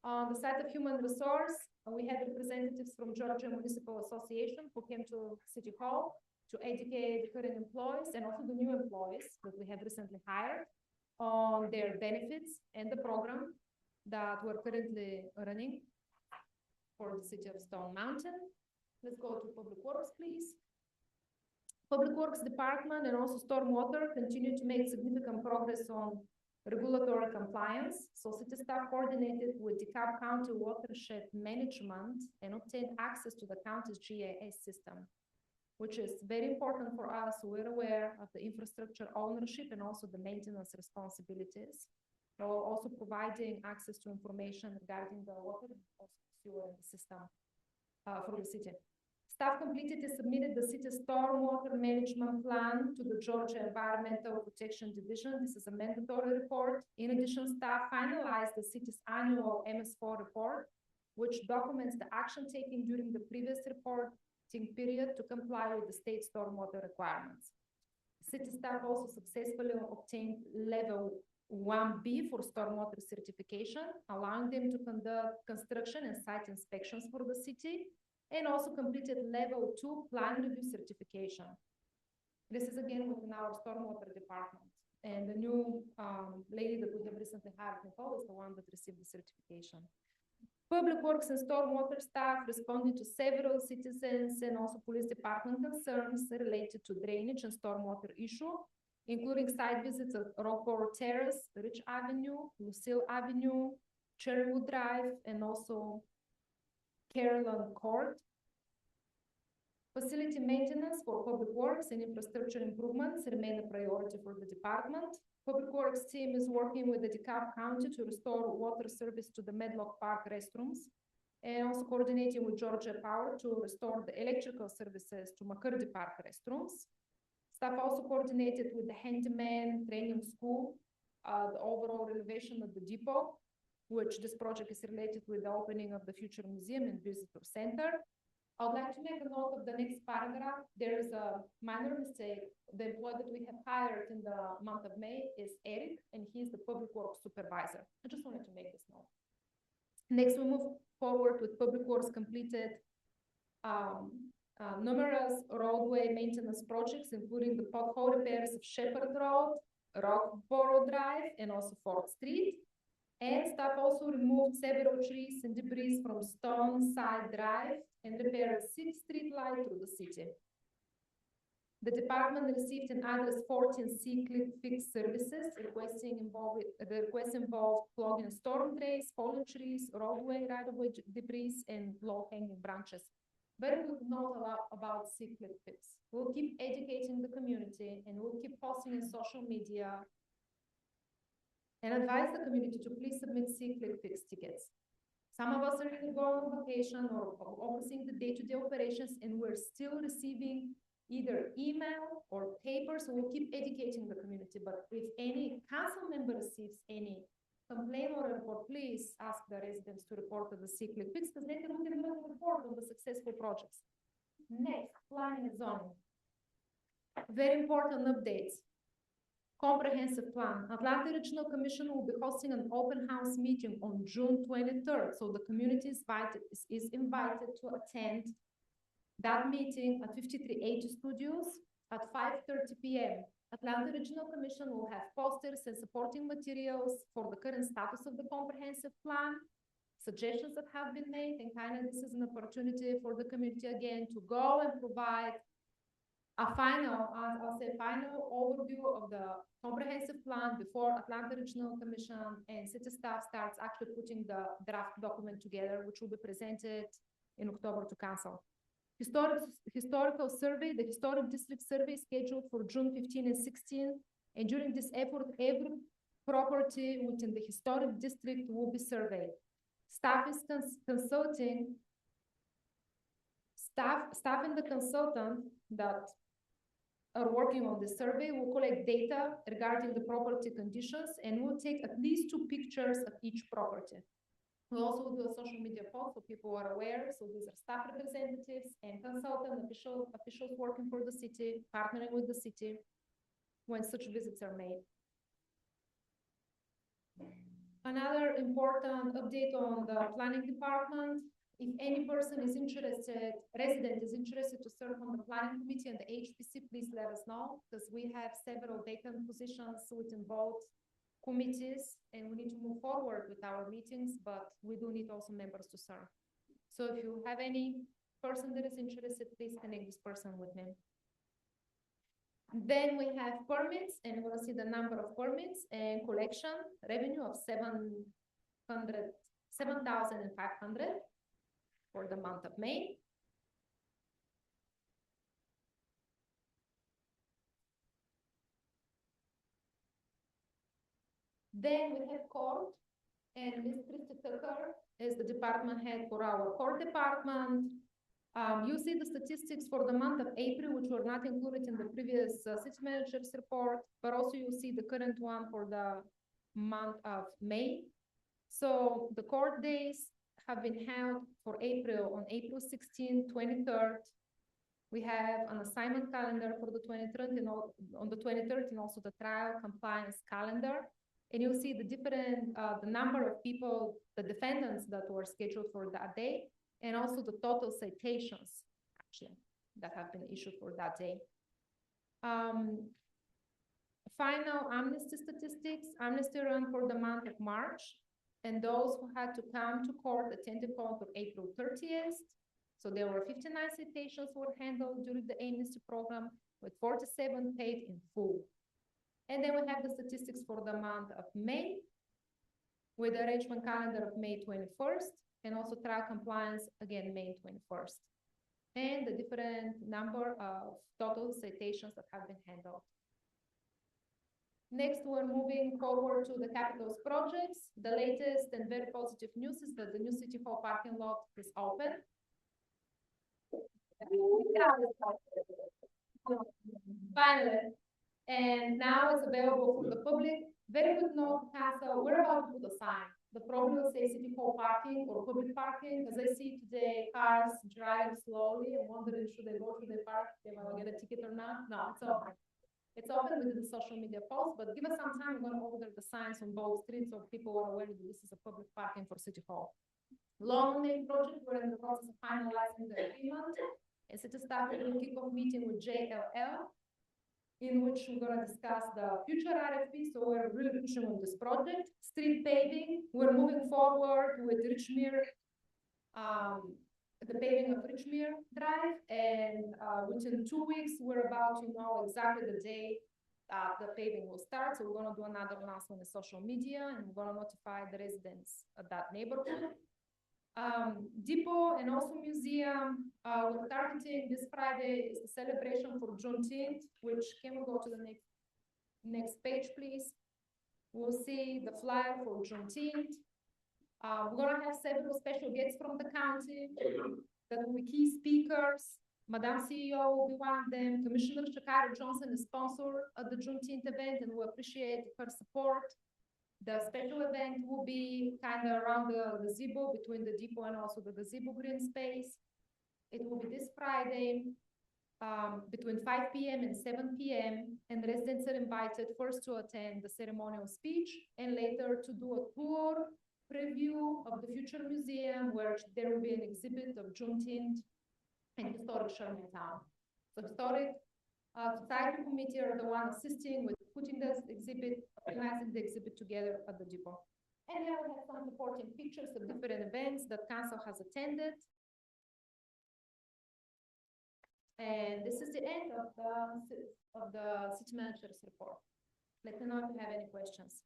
On the side of human resource, we had representatives from Georgia Municipal Association who came to City Hall to educate current employees and also the new employees that we have recently hired on their benefits and the program that we're currently running for the city of Stone Mountain. Let's go to Public Works, please. Public Works Department and also Stormwater continue to make significant progress on regulatory compliance. So city staff coordinated with DeKalb County Watershed Management and obtained access to the county's GIS system, which is very important for us. We're aware of the infrastructure ownership and also the maintenance responsibilities. We're also providing access to information regarding the water and also sewer system for the city. Staff completed and submitted the city's stormwater management plan to the Georgia Environmental Protection Division. This is a mandatory report. In addition, staff finalized the city's annual MS4 report, which documents the action taken during the previous reporting period to comply with the state stormwater requirements. City staff also successfully obtained level 1B for stormwater certification, allowing them to conduct construction and site inspections for the city, and also completed level 2 plan review certification. This is again within our stormwater department. And the new lady that we have recently hired, Nicole, is the one that received the certification. Public Works and Stormwater staff responded to several citizens and also police department concerns related to drainage and stormwater issue, including site visits at Rockborough Terrace, Rich Avenue, Lucille Avenue, Cherrywood Drive, and also Carolyn Court. Facility maintenance for Public Works and infrastructure improvements remain a priority for the department. Public Works team is working with the DeKalb County to restore water service to the Medlock Park restrooms, and also coordinating with Georgia Power to restore the electrical services to McCurdy Park restrooms. Staff also coordinated with the handyman training school, the overall renovation of the depot, which this project is related with the opening of the future museum and visitor center. I would like to make a note of the next paragraph. There is a minor mistake. The employee that we have hired in the month of May is Eric, and he's the Public Works Supervisor. I just wanted to make this note. Next, we move forward with Public Works completed numerous roadway maintenance projects, including the pothole repairs of Shepherd Road, Rockborough Drive, and also 4th Street. And staff also removed several trees and debris from Stone Side Drive and repaired 6th Street light through the city. The department received an address 14C Click Fix services. The request involved plugging storm drains, fallen trees, roadway right-of-way debris, and low-hanging branches. Very good note about C Click Fix. We'll keep educating the community, and we'll keep posting in social media and advise the community to please submit C-Click Fix tickets. Some of us are going on vacation or overseeing the day-to-day operations, and we're still receiving either email or paper, so we'll keep educating the community. But if any council member receives any complaint or report, please ask the residents to report to the C-Click Fix, because they can report on the successful projects. Next, planning and zoning. Very important updates. Comprehensive plan. Atlanta Regional Commission will be hosting an open house meeting on June 23rd. So the community is invited to attend that meeting at 5380 Studios at 5:30 p.m. Atlanta Regional Commission will have posters and supporting materials for the current status of the comprehensive plan, suggestions that have been made, and kind of this is an opportunity for the community again to go and provide a final overview of the comprehensive plan before Atlanta Regional Commission and city staff starts actually putting the draft document together, which will be presented in October to council. Historical survey, the historic district survey is scheduled for June 15 and 16. And during this effort, every property within the historic district will be surveyed. Staff is consulting, staff and the consultant that are working on the survey. We'll collect data regarding the property conditions, and we'll take at least 2 pictures of each property. We'll also do a social media post so people are aware. So these are staff representatives and consultant officials working for the city, partnering with the city when such visits are made. Another important update on the planning department. If any person is interested, resident is interested to serve on the planning committee and the HPC, please let us know, because we have several vacant positions with involved committees, and we need to move forward with our meetings, but we do need also members to serve. So if you have any person that is interested, please connect this person with me. Then we have permits, and we'll see the number of permits and collection revenue of 7,500 for the month of May. Then we have court, and Ms. Christy Tucker is the department head for our court department. You see the statistics for the month of April, which were not included in the previous city manager's report, but also you see the current one for the month of May. So the court days have been held for April on April 16th, 23rd. We have an assignment calendar for the 23rd and on the 23rd, and also the trial compliance calendar. And you'll see the different, the number of people, the defendants that were scheduled for that day, and also the total citations actually that have been issued for that day. Final amnesty statistics, amnesty run for the month of March, and those who had to come to court attended court on April 30th. So there were 59 citations were handled during the amnesty program, with 47 paid in full. And then we have the statistics for the month of May, with the arrangement calendar of May 21st, and also trial compliance, again, May 21st. And the different number of total citations that have been handled. Next, we're moving forward to the capitals projects. The latest and very positive news is that the new City Hall parking lot is open. Finally, and now it's available for the public. Very good note, Council, we're about to put a sign. The problem will say City Hall parking or public parking, as I see today, cars drive slowly and wondering should they go to the park, they want to get a ticket or not. No, it's open. It's open with the social media post, but give us some time. We're going to order the signs on both streets so people are aware that this is a public parking for City Hall. Long name project, we're in the process of finalizing the agreement. And City staff will kick off meeting with JLL, in which we're going to discuss the future RFP. So we're really pushing on this project. Street paving, we're moving forward with Richmere, the paving of Richmere Drive, and within 2 weeks, we're about to know exactly the day the paving will start. So we're going to do another announcement on social media, and we're going to notify the residents of that neighborhood. Depot and also museum, we're targeting this Friday is the celebration for Juneteenth, which can we go to the next page, please? We'll see the flyer for Juneteenth. We're gonna have several special guests from the county that will be key speakers. Madam CEO will be one of them. Commissioner Shakari Johnson is sponsor of the Juneteenth event, and we appreciate her support. The special event will be kind of around the gazebo, between the depot and also the gazebo green space. It will be this Friday between 5 p.m. and 7 p.m. And residents are invited first to attend the ceremonial speech and later to do a tour preview of the future museum, where there will be an exhibit of Juneteenth and historic Shermantown. So historic society committee are the one assisting with putting this exhibit, organizing the exhibit together at the depot. And then we have some supporting pictures of different events that council has attended. And this is the end of the city manager's report. Let me know if you have any questions.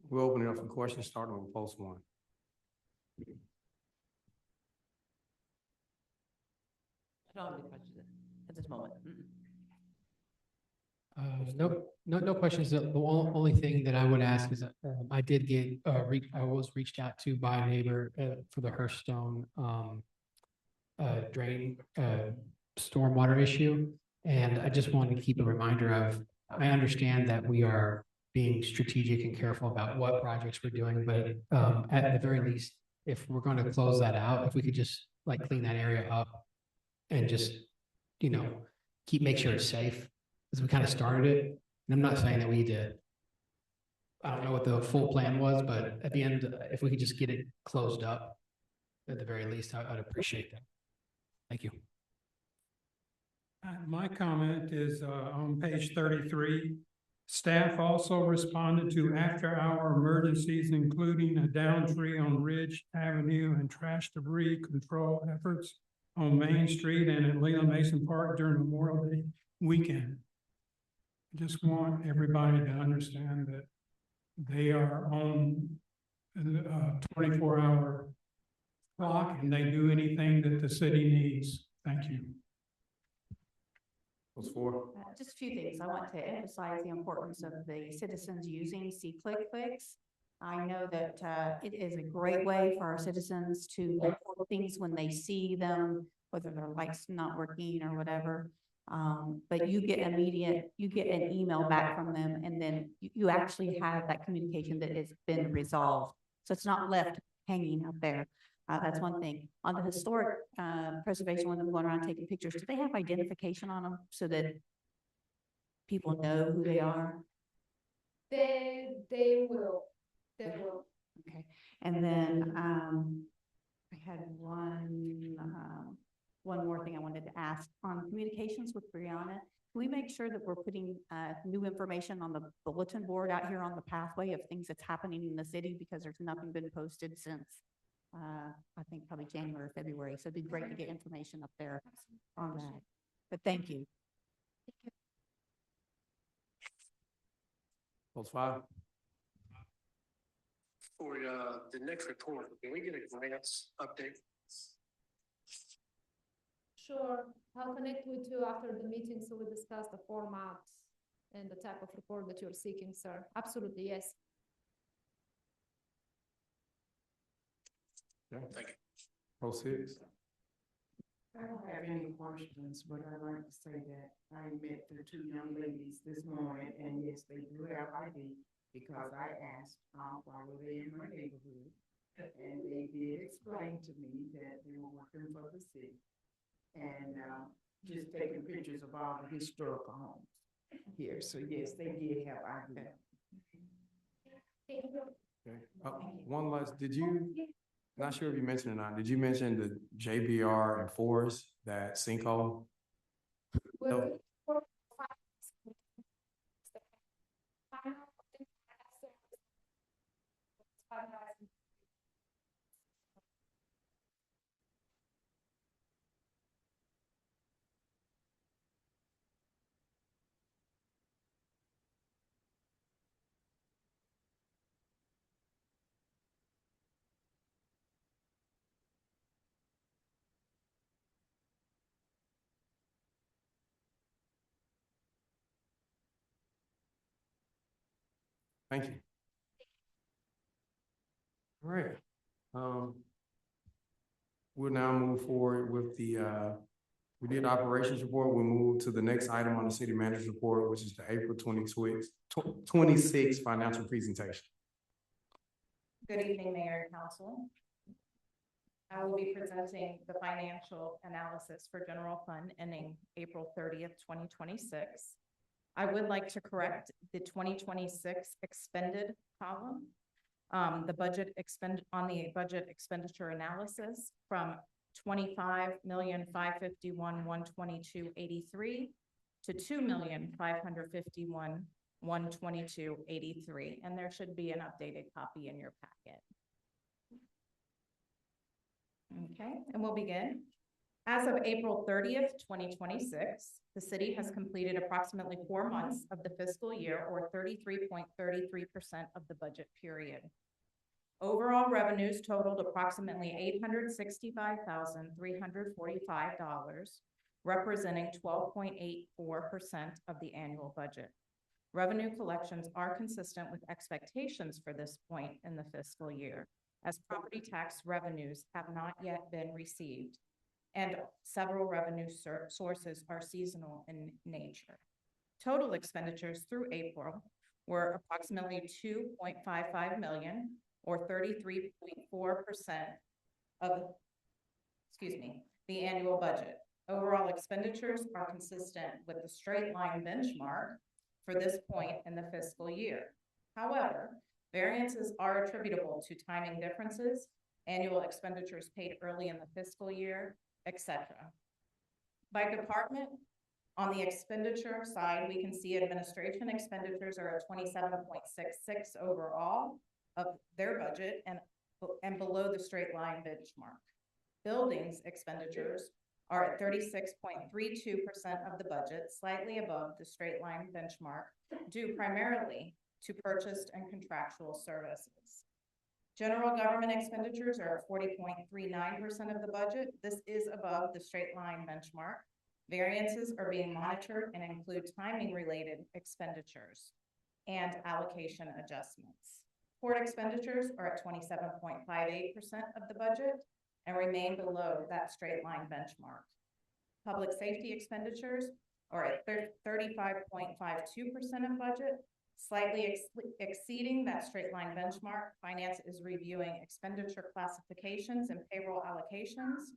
We'll open it up for questions, starting with post one. I don't have any questions at this moment. No questions. The only thing that I would ask is that I did get, I was reached out to by a neighbor for the Hearthstone drain stormwater issue. And I just wanted to keep a reminder of, I understand that we are being strategic and careful about what projects we're doing, but at the very least, if we're going to close that out, if we could just like clean that area up and just, you know, make sure it's safe, because we kind of started it. And I'm not saying that we need to, I don't know what the full plan was, but at the end, if we could just get it closed up, at the very least, I'd appreciate that. Thank you. My comment is on page 33. Staff also responded to after-hour emergencies, including a down tree on Ridge Avenue and trash debris control efforts on Main Street and at Leland Mason Park during Memorial Day weekend. Just want everybody to understand that they are on a 24-hour clock and they do anything that the city needs. Thank you. Those four. Just a few things. I want to emphasize the importance of the citizens using SeeClickFix. I know that it is a great way for our citizens to report things when they see them, whether their lights not working or whatever. But you get an email back from them, and then you actually have that communication that has been resolved. So it's not left hanging out there. That's one thing. On the historic preservation, when they're going around taking pictures, do they have identification on them so that people know who they are? They will. They will. Okay. And then I had one more thing I wanted to ask on communications with Brianna. Can we make sure that we're putting new information on the bulletin board out here on the pathway of things that's happening in the city, because there's nothing been posted since I think probably January or February. So it'd be great to get information up there on that. But thank you. Those five. For the next report, can we get a grants update? Sure, I'll connect with you after the meeting so we discuss the format and the type of report that you're seeking, sir. Absolutely, yes. Yeah. Thank you. Pro six. I don't have any questions, but I'd like to say that I met the two young ladies this morning, and yes, they do have ID, because I asked, why were they in my neighborhood? And they did explain to me that they were working for the city and just taking pictures of all the historical homes here. So yes, they did have ID. Okay. One last, did you, not sure if you mentioned or not, did you mention the JBR and Forest, that sinkhole? No. Thank you. All right. We'll now move forward with the, we did operations report. We'll move to the next item on the city manager's report, which is the April 26 financial presentation. Good evening, Mayor and Council. I will be presenting the financial analysis for general fund ending April 30th, 2026. I would like to correct the 2026 expended column. The budget expenditure analysis from 25,551,122.83 to 2,551,122.83, and there should be an updated copy in your packet. Okay, and we'll begin. As of April 30th, 2026, the city has completed approximately 4 months of the fiscal year, or 33.33% of the budget period. Overall revenues totaled approximately $865,345, representing 12.84% of the annual budget. Revenue collections are consistent with expectations for this point in the fiscal year, as property tax revenues have not yet been received, and several revenue sources are seasonal in nature. Total expenditures through April were approximately 2.55 million, or 33.4% of, the annual budget. Overall expenditures are consistent with the straight line benchmark for this point in the fiscal year. However, variances are attributable to timing differences, annual expenditures paid early in the fiscal year, etc. By department, on the expenditure side, we can see administration expenditures are at 27.66 overall of their budget and below the straight line benchmark. Buildings expenditures are at 36.32% of the budget, slightly above the straight line benchmark, due primarily to purchased and contractual services. General government expenditures are at 40.39% of the budget. This is above the straight line benchmark. Variances are being monitored and include timing-related expenditures and allocation adjustments. Court expenditures are at 27.58% of the budget and remain below that straight line benchmark. Public safety expenditures are at 35.52% of budget, slightly exceeding that straight line benchmark. Finance is reviewing expenditure classifications and payroll allocations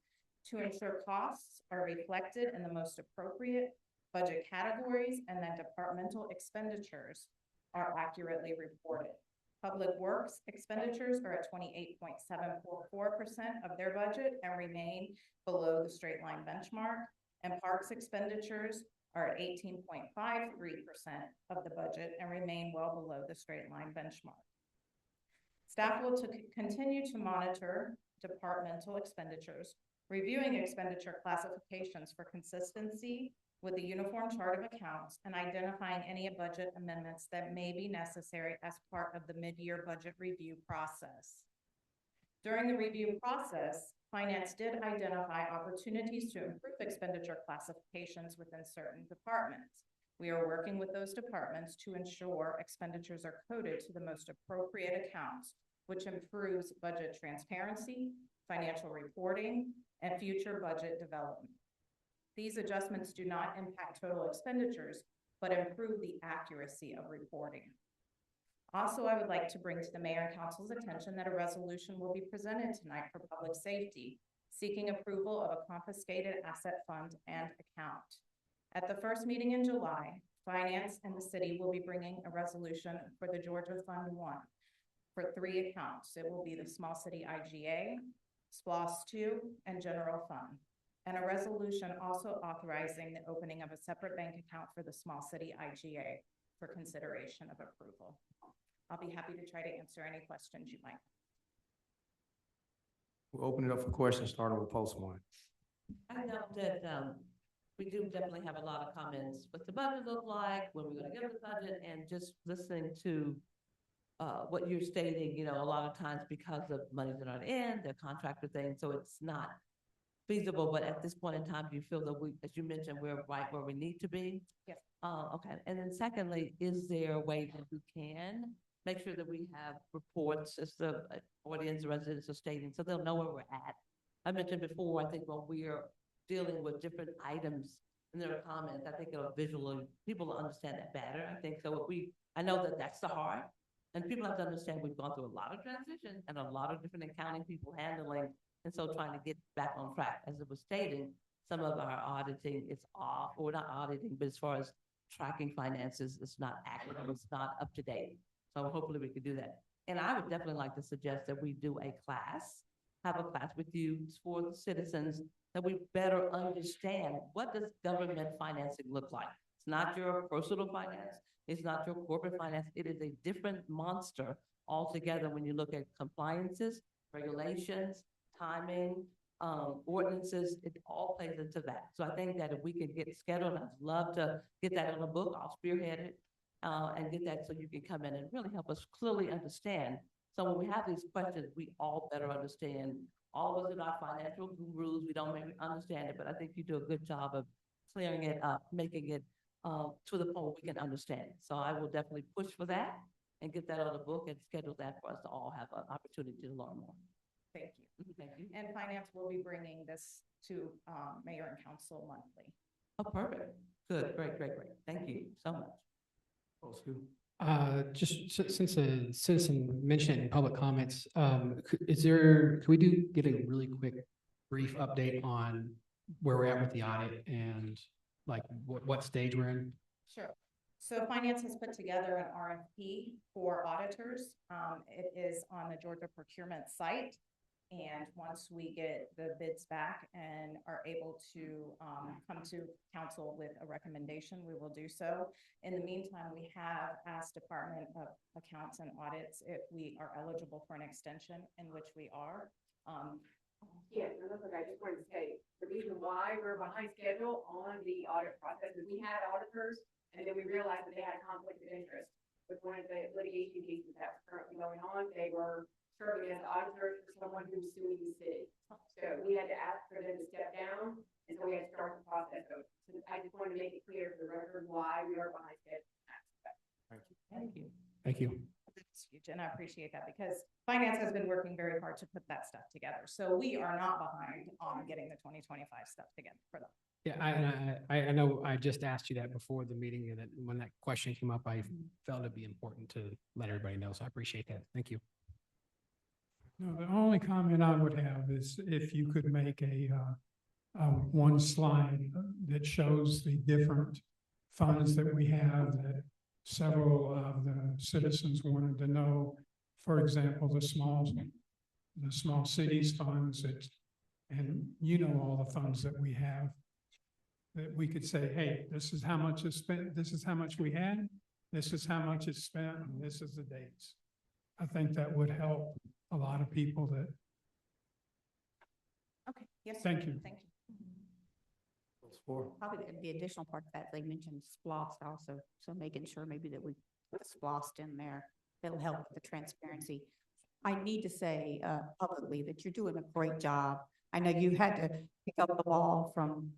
to ensure costs are reflected in the most appropriate budget categories and that departmental expenditures are accurately reported. Public works expenditures are at 28.744% of their budget and remain below the straight line benchmark. And parks expenditures are at 18.53% of the budget and remain well below the straight line benchmark. Staff will continue to monitor departmental expenditures, reviewing expenditure classifications for consistency with the Uniform Chart of Accounts and identifying any budget amendments that may be necessary as part of the mid-year budget review process. During the review process, Finance did identify opportunities to improve expenditure classifications within certain departments. We are working with those departments to ensure expenditures are coded to the most appropriate accounts, which improves budget transparency, financial reporting, and future budget development. These adjustments do not impact total expenditures, but improve the accuracy of reporting. Also, I would like to bring to the Mayor and Council's attention that a resolution will be presented tonight for public safety, seeking approval of a confiscated asset fund and account. At the first meeting in July, Finance and the city will be bringing a resolution for the Georgia Fund 1 for 3 accounts. It will be the Small City IGA, SPLOST 2, and General Fund, and a resolution also authorizing the opening of a separate bank account for the Small City IGA for consideration of approval. I'll be happy to try to answer any questions you might have. We'll open it up for questions, starting with Post 1. I know that we do definitely have a lot of comments. What's the budget look like? When we're going to give the budget? And just listening to what you're stating, you know, a lot of times because of monies that aren't in, they're contracted things, so it's not feasible. But at this point in time, do you feel that we, as you mentioned, we're right where we need to be? Yes. Okay. And then secondly, is there a way that we can make sure that we have reports as the audience, residents are stating, so they'll know where we're at? I mentioned before, I think when we're dealing with different items in their comments, I think it'll visually, people will understand that better. I think so. I know that that's the heart, and people have to understand we've gone through a lot of transition and a lot of different accounting people handling, and so trying to get back on track. As it was stating, some of our auditing is off, or not auditing, but as far as tracking finances, it's not accurate, it's not up to date. So hopefully we could do that. And I would definitely like to suggest that we do a class, have a class with you for the citizens, that we better understand what does government financing look like. It's not your personal finance, it's not your corporate finance, it is a different monster altogether when you look at compliances, regulations, timing, ordinances, it all plays into that. So I think that if we could get scheduled, I'd love to get that in a book, I'll spearhead it, and get that so you can come in and really help us clearly understand. So when we have these questions, we all better understand. All of us are not financial gurus, we don't maybe understand it, but I think you do a good job of clearing it up, making it to the point we can understand it. So I will definitely push for that and get that on the book and schedule that for us to all have an opportunity to learn more. Thank you. Thank you. And finance will be bringing this to, mayor and council monthly. Oh, perfect. Good, great. Thank you so much. Just since a citizen mentioned it in public comments, could we get a really quick brief update on where we're at with the audit and like what stage we're in? Sure. So finance has put together an RFP for auditors. It is on the Georgia procurement site. And once we get the bids back and are able to come to council with a recommendation, we will do so. In the meantime, we have asked Department of Accounts and Audits if we are eligible for an extension, in which we are. Yes, and that's what I just wanted to say. The reason why we're behind schedule on the audit process is we had auditors, and then we realized that they had a conflict of interest with one of the litigation cases that's currently going on. They were serving as auditors for someone who's suing the city. So we had to ask for them to step down, and so we had to start the process over. So I just wanted to make it clear for the record why we are behind schedule. Thank you. Thank you. That's huge, and I appreciate that because finance has been working very hard to put that stuff together. So we are not behind on getting the 2025 stuff together for them. Yeah, I know I just asked you that before the meeting, and when that question came up, I felt it'd be important to let everybody know. So I appreciate that. Thank you. No, the only comment I would have is if you could make one slide that shows the different funds that we have that several of the citizens wanted to know. For example, the small cities funds and you know all the funds that we have, that we could say, hey, this is how much is spent, this is how much we had, this is how much is spent, and this is the dates. I think that would help a lot of people that. Okay, yes. Thank you. Thank you. Probably the additional part of that, they mentioned SPLOST also, so making sure maybe that we put SPLOST in there, that'll help with the transparency. I need to say publicly that you're doing a great job. I know you had to pick up the ball from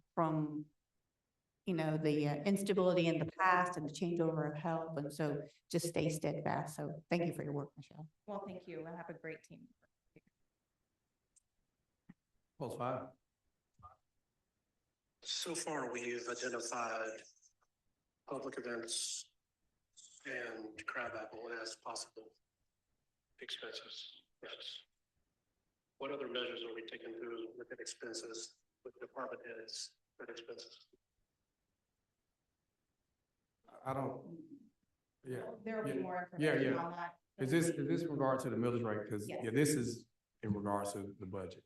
you know, the instability in the past and the changeover of health, and so just stay steadfast. So thank you for your work, Michelle. Well, thank you. I have a great team. Post 5. So far, we've identified public events and crabapple as possible expenses. Yes. What other measures are we taking to look at expenses with department heads and expenses? I don't, yeah. There will be more Yeah, information yeah. on that. Is this in regard to the millage rate? Because, Yes. yeah, this is in regards to the budget.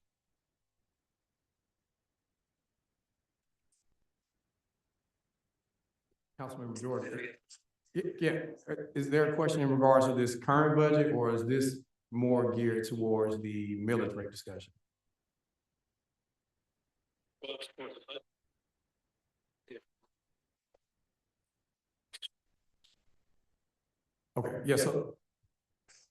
Councilmember Jordan. Yeah, is there a question in regards to this current budget, or is this more geared towards the millage rate discussion? Okay, yeah, so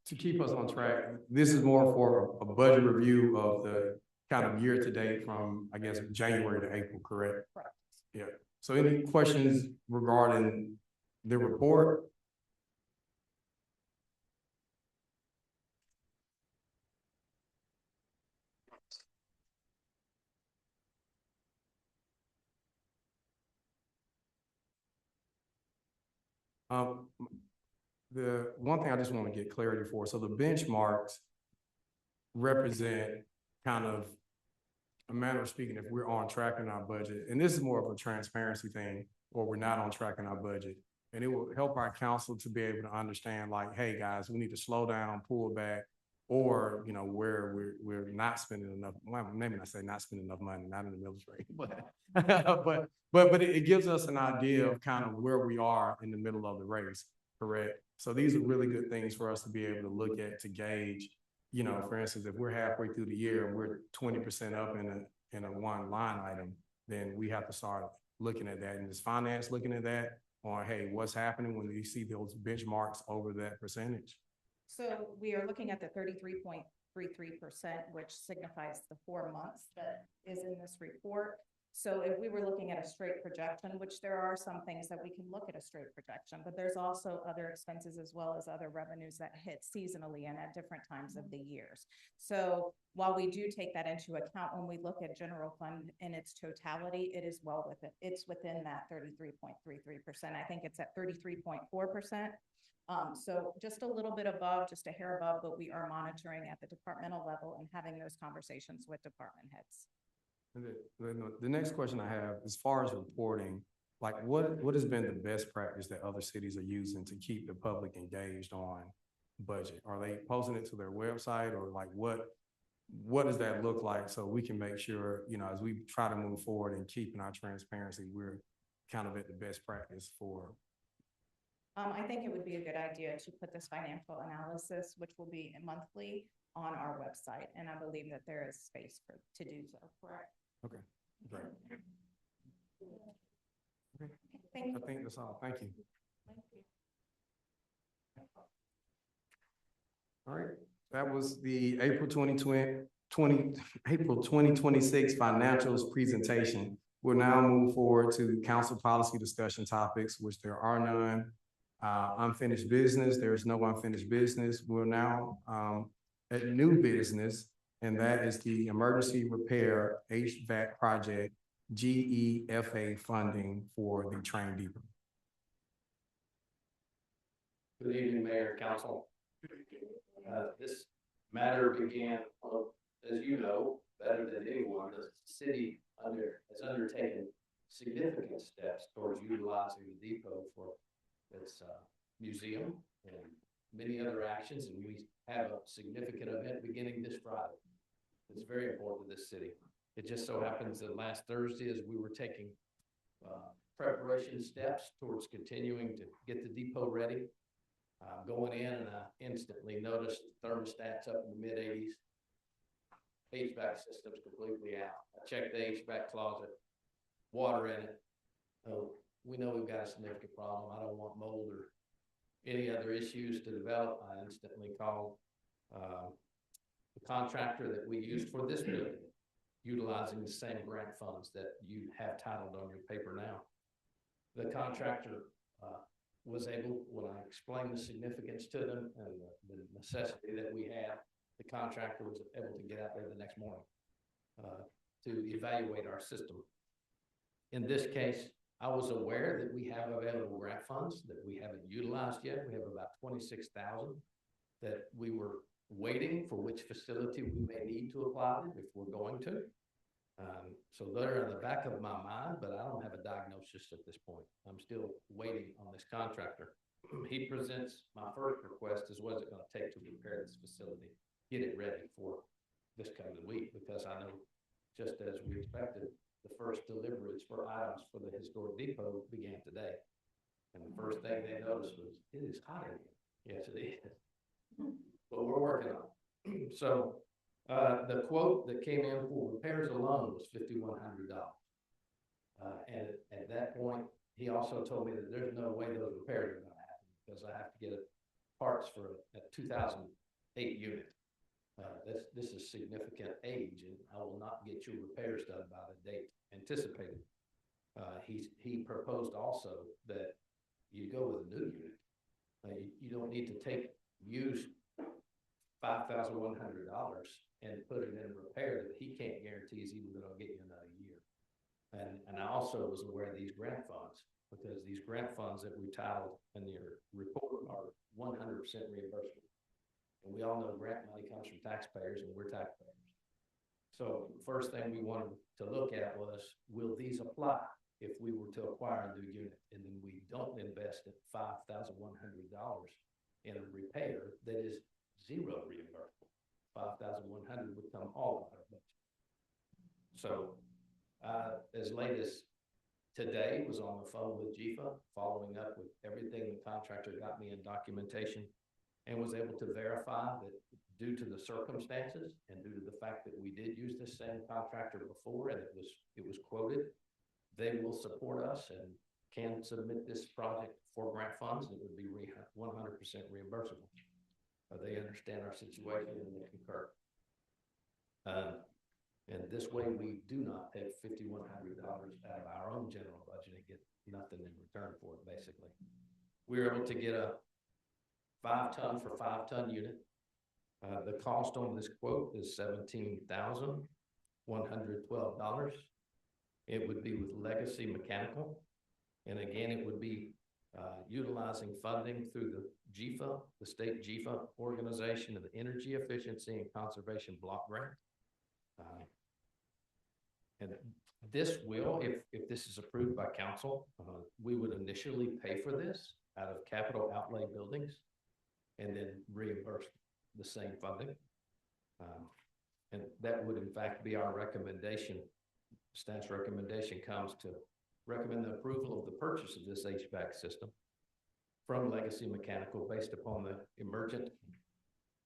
to keep us on track, this is more for a budget review of the kind of year to date from, I guess, January to April, correct? Correct. Yeah, so any questions regarding the report? The one thing I just want to get clarity for, so the benchmarks represent kind of a manner of speaking, if we're on track in our budget, and this is more of a transparency thing, or we're not on track in our budget. And it will help our council to be able to understand, like, hey, guys, we need to slow down, pull back, or, you know, where we're not spending enough, well, maybe not say not spending enough money, not in the millage rate, but it gives us an idea of kind of where we are in the middle of the race, correct? So these are really good things for us to be able to look at, to gauge, you know, for instance, if we're halfway through the year and we're 20% up in a one line item, then we have to start looking at that. And is finance looking at that? Or, hey, what's happening when you see those benchmarks over that percentage? So we are looking at the 33.33%, which signifies the 4 months that is in this report. So if we were looking at a straight projection, which there are some things that we can look at a straight projection, but there's also other expenses as well as other revenues that hit seasonally and at different times of the years. So while we do take that into account, when we look at general fund in its totality, it is well within, it's within that 33.33%. I think it's at 33.4%. So just a little bit above, just a hair above, but we are monitoring at the departmental level and having those conversations with department heads. The next question I have, as far as reporting, like what has been the best practice that other cities are using to keep the public engaged on budget? Are they posting it to their website, or like what does that look like, so we can make sure, you know, as we try to move forward and keeping our transparency, we're kind of at the best practice for? I think it would be a good idea to put this financial analysis, which will be monthly, on our website, and I believe that there is space to do so. Correct. Okay, great. Thank you. I think that's all. Thank you. All right, that was the April 2026 financials presentation. We'll now move forward to council policy discussion topics, which there are none. Unfinished business, there is no unfinished business. We're now at new business, and that is the emergency repair HVAC project, GEFA funding for the train depot. Good evening, Mayor, Council. This matter began, as you know, better than anyone, the city has undertaken significant steps towards utilizing the depot for its museum and many other actions, and we have a significant event beginning this Friday. It's very important to this city. It just so happens that last Thursday, as we were taking preparation steps towards continuing to get the depot ready, going in, and I instantly noticed thermostats up in the mid-80s. HVAC system's completely out. I checked the HVAC closet, water in it. We know we've got a significant problem. I don't want mold or any other issues to develop. I instantly called the contractor that we used for this building, utilizing the same grant funds that you have titled on your paper now. The contractor was able, when I explained the significance to them and the necessity that we had, the contractor was able to get out there the next morning to evaluate our system. In this case, I was aware that we have available grant funds that we haven't utilized yet. We have about 26,000 that we were waiting for which facility we may need to apply if we're going to. So they're in the back of my mind, but I don't have a diagnosis at this point. I'm still waiting on this contractor. He presents my first request is what is it going to take to repair this facility, get it ready for this coming week, because I know, just as we expected, the first deliveries for items for the historic depot began today. And the first thing they noticed was, it is hot in here. Yes, it is. But we're working on it. So the quote that came in for repairs alone was $5,100. And at that point, he also told me that there's no way those repairs are going to happen, because I have to get parts for a 2008 unit. This is significant age, and I will not get your repairs done by the date anticipated. He proposed also that you go with a new unit. You don't need to use $5,100 and put it in a repair that he can't guarantee is even going to get you another year. And I also was aware of these grant funds, because these grant funds that we titled in your report are 100% reimbursable. And we all know grant money comes from taxpayers, and we're taxpayers. So the first thing we wanted to look at was, will these apply if we were to acquire a new unit, and then we don't invest at $5,100 in a repair that is zero reimbursable? $5,100 would come all of our budget. So as late as today, was on the phone with GEFA, following up with everything the contractor got me in documentation, and was able to verify that due to the circumstances and due to the fact that we did use this same contractor before, and it was quoted, they will support us and can submit this project for grant funds. It would be 100% reimbursable. They understand our situation and they concur. And this way, we do not take $5,100 out of our own general budget and get nothing in return for it, basically. We're able to get a 5-ton for 5-ton unit. The cost on this quote is $17,112. It would be with Legacy Mechanical. And again, it would be utilizing funding through the GFA, the state GFA organization of the Energy Efficiency and Conservation Block Grant. And this will, if this is approved by council, we would initially pay for this out of capital outlay buildings and then reimburse the same funding. And that would in fact be our recommendation. Staff's recommendation comes to recommend the approval of the purchase of this HVAC system from Legacy Mechanical based upon the emergent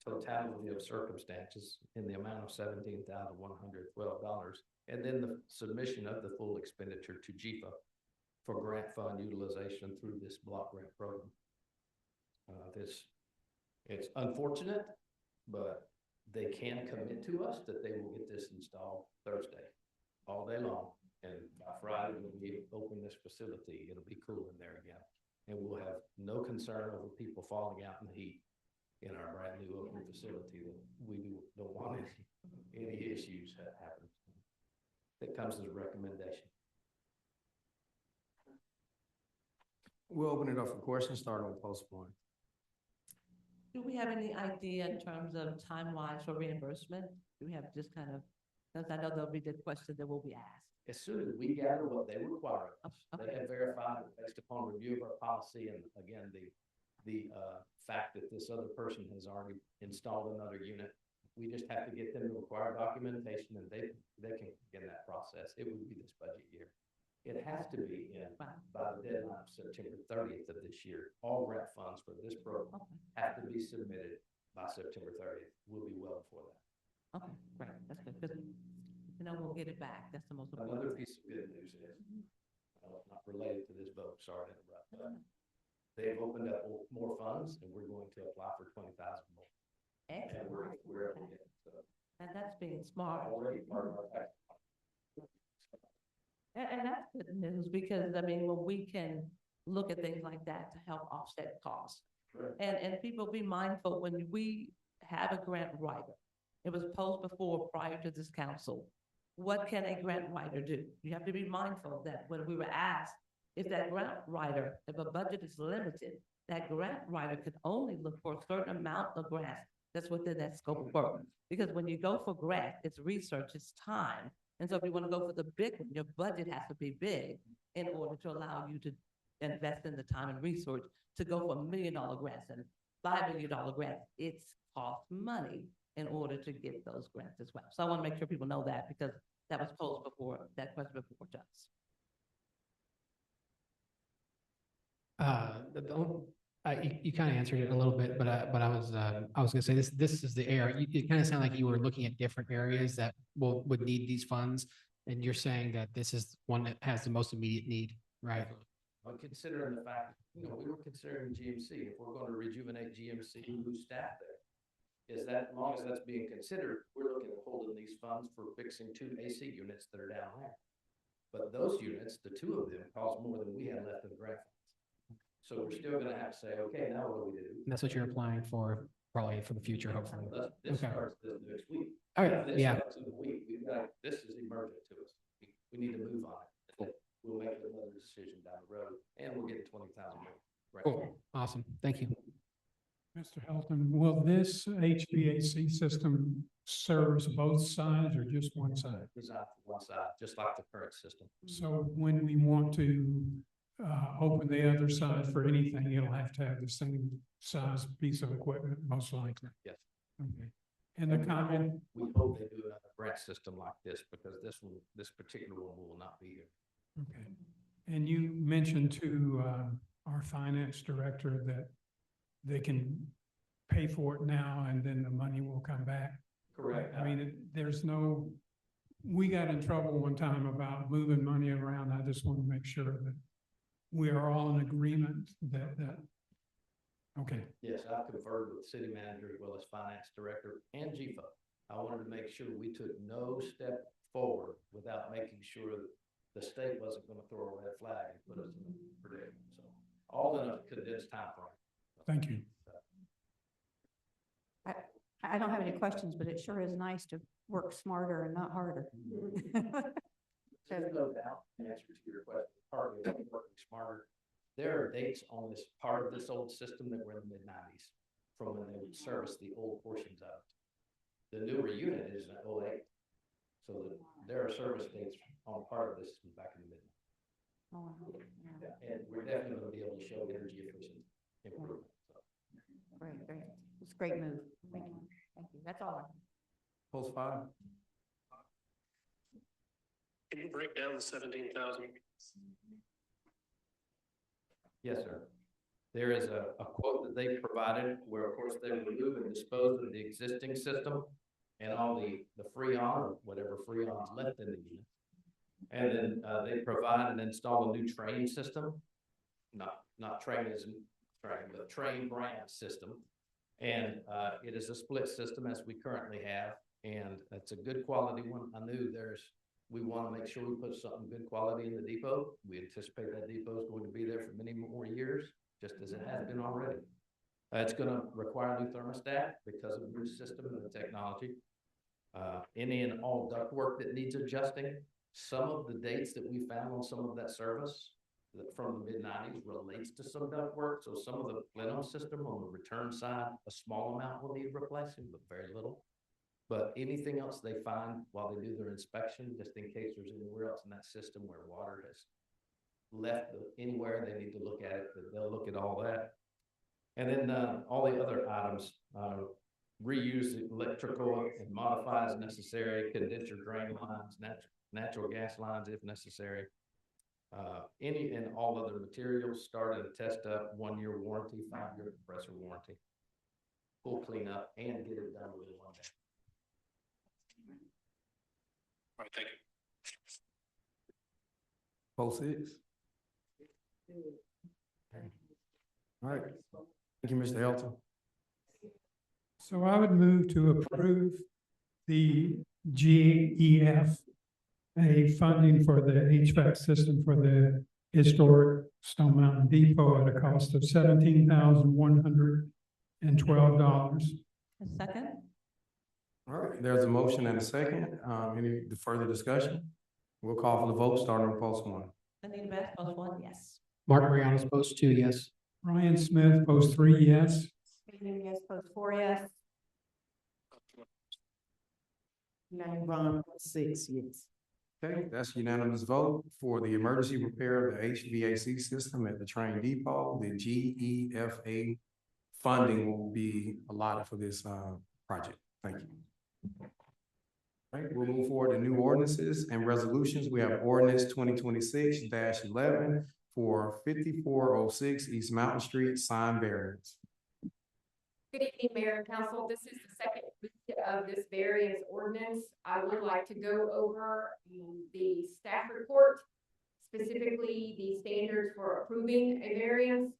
totality of circumstances in the amount of $17,112, and then the submission of the full expenditure to GFA for grant fund utilization through this block grant program. It's unfortunate, but they can commit to us that they will get this installed Thursday, all day long. And by Friday, when we open this facility, it'll be cool in there again. And we'll have no concern over people falling out in the heat in our brand new open facility that we don't want any issues that happen. That comes as a recommendation. We'll open it up for questions, starting with Post Point. Do we have any idea in terms of time-wise for reimbursement? Do we have just kind of, because I know there'll be the question that will be asked. As soon as we gather what they require of us, they have verified it based upon review of our policy, and again, the fact that this other person has already installed another unit. We just have to get them the required documentation, and they can begin that process. It would be this budget year. It has to be in by the deadline of September 30th of this year. All grant funds for this program have to be submitted by September 30th. We'll be well before that. Okay, great, that's good, because, you know, we'll get it back, that's the most important. Another piece of good news is, not related to this vote, sorry to interrupt, but they've opened up more funds, and we're going to apply for 20,000 more. Excellent. And we're able to get it, so. And that's being smart. Already part of our tax. And that's good news, because I mean, when we can look at things like that to help offset costs. Right. And people be mindful when we have a grant writer. It was posed before prior to this council. What can a grant writer do? You have to be mindful that when we were asked, if that grant writer, if a budget is limited, that grant writer could only look for a certain amount of grants that's within that scope of work. Because when you go for grant, it's research, it's time. And so if you want to go for the big one, your budget has to be big in order to allow you to invest in the time and research to go for $1 million grants and $5 million grants. It's cost money in order to get those grants as well. So I want to make sure people know that, because that was posed before, that question before to us. You kind of answered it a little bit, but I was gonna say this is the area. It kind of sounded like you were looking at different areas that would need these funds, and you're saying that this is one that has the most immediate need, right? I'm considering the fact, we were considering GMC. If we're going to rejuvenate GMC, lose staff there. Is that, as long as that's being considered, we're looking at holding these funds for fixing 2 AC units that are down there. But those units, the 2 of them, cost more than we had left in grant funds. So we're still gonna have to say, okay, now what do we do? And that's what you're applying for, probably for the future, hopefully. This Okay. starts this next week. All right, This yeah. starts in the week. We've got, this is emergent to us. We need to move on it. We'll make another decision down the road, and we'll get 20,000 more. Cool. Awesome. Thank you. Mr. Helton, will this HVAC system serves both sides or just one side? Designed for one side, just like the current system. So when we want to open the other side for anything, it'll have to have the same size piece of equipment, most likely. Yes. Okay. And the comment, We hope they do another grant system like this, because this particular one will not be here. okay. And you mentioned to our finance director that they can pay for it now and then the money will come back. Correct. I mean, there's no, we got in trouble one time about moving money around. I just want to make sure that we are all in agreement that, okay. Yes, I've conferred with the city manager as well as finance director and GFA I wanted to make sure we took no step forward without making sure that the state wasn't gonna throw a red flag and put us in a predicament. So all in a condensed timeframe. Thank you. I don't have any questions, but it sure is nice to work smarter and not harder. There's no doubt, in answer to your question, partly about working smarter. There are dates on this part of this old system that were in the mid-90s from when they would service the old portions of it. The newer unit is in 08. So there are service dates on part of this from back in the mid-90s. And we're definitely gonna be able to show energy efficient improvement. So. Great, great. It's a great move. Thank you. Thank you. That's all. Post 5. Can you break down the 17,000? Yes, sir. There is a quote that they provided where, of course, they remove and dispose of the existing system and all the freon, or whatever freon's left in the unit. And then they provide and install a new train system, not train as in train, but train brand system. And it is a split system as we currently have, and it's a good quality one. I knew we want to make sure we put something good quality in the depot. We anticipate that depot is going to be there for many more years, just as it has been already. It's going to require a new thermostat because of the new system and the technology. Any and all ductwork that needs adjusting. Some of the dates that we found on some of that service from the mid-90s relates to some ductwork. So some of the plenum system on the return side, a small amount will need replacing, but very little. But anything else they find while they do their inspection, just in case there's anywhere else in that system where water has left anywhere, they need to look at it, but they'll look at all that. And then all the other items, reuse electrical and modify as necessary, condenser drain lines, natural gas lines if necessary. Any and all other materials, start and test up, 1-year warranty, 5-year compressor warranty, full cleanup, and get it done within 1 day. All right, thank you. Post 6. All right. Thank you, Mr. Elton. So I would move to approve the GEF funding for the HVAC system for the historic Stone Mountain Depot at a cost of $17,112. A second? All right, there's a motion and a second. Any further discussion? We'll call for the vote, starting with post 1. Anita Beth, post 1, yes. Mark Mariano's post 2, yes. Ryan Smith, post 3, yes. Yes, post 4, yes. Ron, 6, yes. Okay, that's unanimous vote for the emergency repair of the HVAC system at the train depot. The GEFA funding will be allotted for this project. Thank you. All right, we'll move forward to new ordinances and resolutions. We have ordinance 2026-11 for 5406 East Mountain Street sign variance. Good evening, Mayor and Council. This is the second read of this variance ordinance. I would like to go over the staff report, specifically the standards for approving a variance.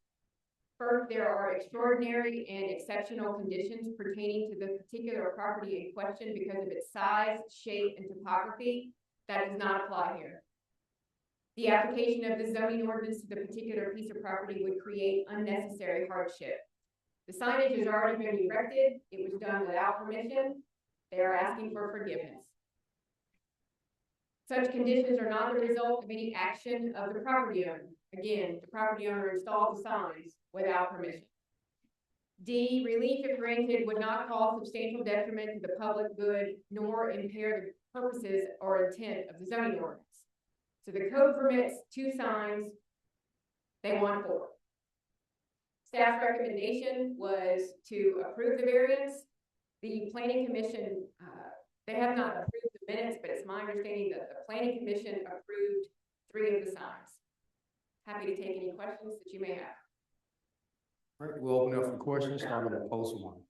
First, there are extraordinary and exceptional conditions pertaining to the particular property in question because of its size, shape, and topography. That does not apply here. The application of the zoning ordinance to the particular piece of property would create unnecessary hardship. The signage has already been erected. It was done without permission. They are asking for forgiveness. Such conditions are not the result of any action of the property owner. Again, the property owner installed the signs without permission. D, relief if granted would not cause substantial detriment to the public good nor impair the purposes or intent of the zoning ordinance. So the code permits 2 signs, they want 4. Staff's recommendation was to approve the variance. The planning commission, they have not approved the minutes, but it's my understanding that the planning commission approved 3 of the signs. Happy to take any questions that you may have. All right, we'll open up for questions, starting with post 1.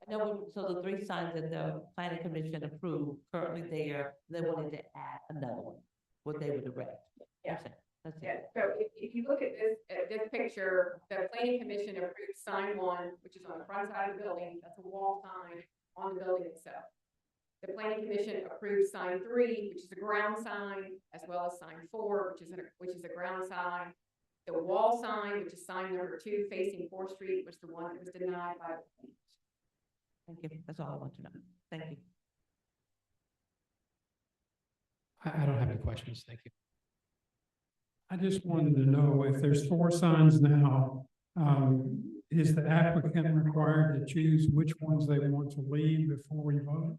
No, so the 3 signs that the planning commission approved, currently they wanted to add another one, what they would erect. Yeah. That's Yeah, it. so if you look at this picture, the planning commission approved sign 1, which is on the front side of the building, that's a wall sign on the building itself. The planning commission approved sign 3, which is a ground sign, as well as sign 4, which is a ground sign. The wall sign, which is sign number 2, facing 4th Street, was the one that was denied by the planning. Thank you. That's all I want to know. Thank you. I don't have any questions. Thank you. I just wanted to know if there's 4 signs now, is the applicant required to choose which ones they want to leave before we vote?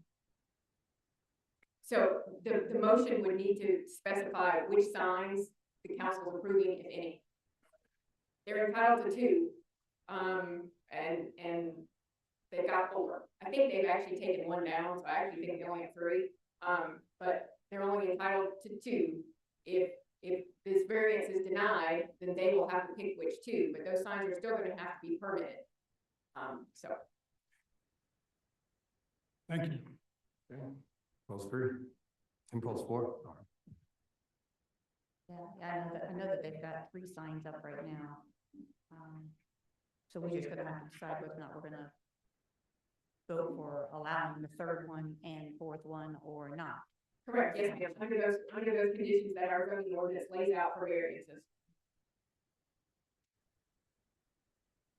So the motion would need to specify which signs the council is approving, if any. They're entitled to 2, and they've got 4. I think they've actually taken 1 down, so I actually think they only have 3. But they're only entitled to 2. If this variance is denied, then they will have to pick which 2, but those signs are still gonna have to be permitted. So. Thank you. Okay. Post 3 and post 4. Yeah, I know that they've got 3 signs up right now. So we're just gonna have to decide whether or not we're gonna vote for allowing the 3rd one and 4th one or not. Correct, yes, ma'am, under those conditions that our zoning ordinance lays out for variances.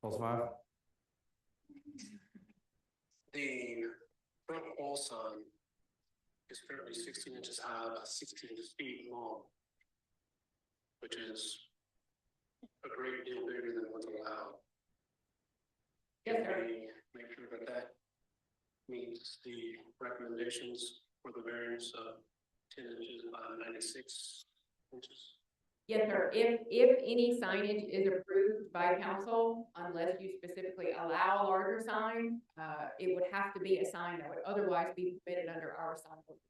Post 5. The front wall sign is currently 16 inches high by 16 feet long, which is a great deal bigger than what's allowed. Yes, sir. Can we make sure that that meets the recommendations for the variance of 10 inches by 96 inches? Yes, sir. If any signage is approved by council, unless you specifically allow a larger sign, it would have to be a sign that would otherwise be permitted under our sign ordinance.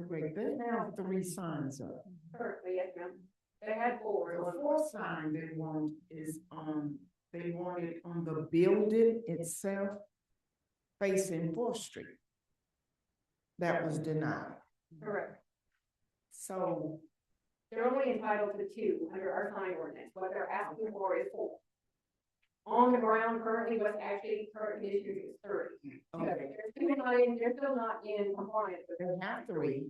Great, they now 3 signs up. Currently, yes, ma'am. They had 4. The 4th sign they want is they want it on the building itself facing 4th Street. That was denied. Correct. So They're only entitled to 2 under our sign ordinance. What they're asking for is 4. On the ground currently, what's actually current condition is 3. Okay. They're still not in compliance with they have 3.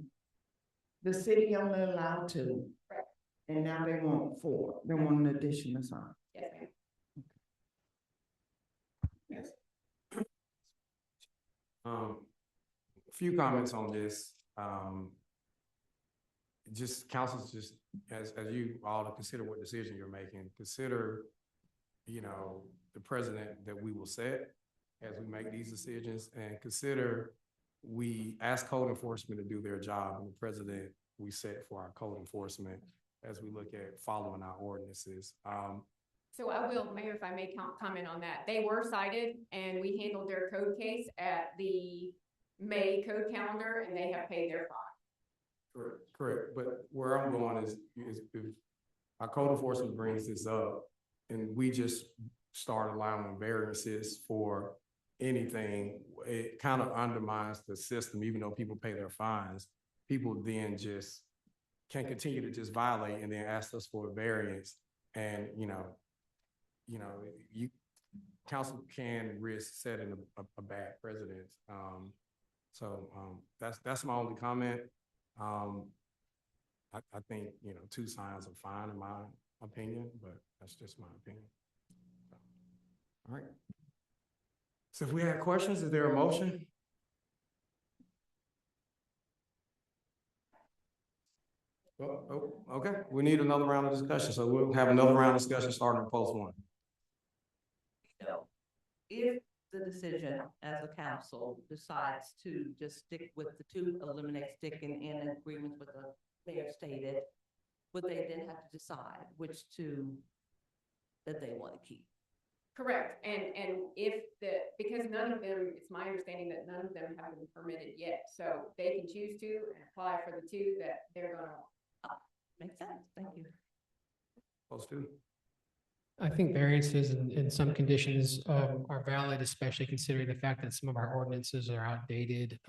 The city only allowed 2. Correct. And now they want 4. They want an additional sign. Yes, ma'am. A few comments on this. Just council's just, as you all to consider what decision you're making, consider, the president that we will set as we make these decisions, and consider we ask code enforcement to do their job, and the president we set for our code enforcement as we look at following our ordinances. So I will, Mayor, if I may comment on that. They were cited and we handled their code case at the May code calendar and they have paid their fine. Correct, but where I'm going is if our code enforcement brings this up and we just start allowing variances for anything, it kind of undermines the system. Even though people pay their fines, people then just can continue to just violate and then ask us for a variance. And, council can risk setting a bad precedent. That's my only comment. I think, 2 signs are fine in my opinion, but that's just my opinion. All right. So if we have questions, is there a motion? Okay, we need another round of discussion, so we'll have another round of discussion starting at post 1. If the decision as a council decides to just stick with the 2, eliminate sticking in agreement with the mayor stated, would they then have to decide which 2 that they want to keep? Correct, and because none of them, it's my understanding that none of them have been permitted yet, so they can choose to and apply for the 2 that they're gonna. Makes sense, thank you. Post 2. I think variances in some conditions are valid, especially considering the fact that some of our ordinances are outdated,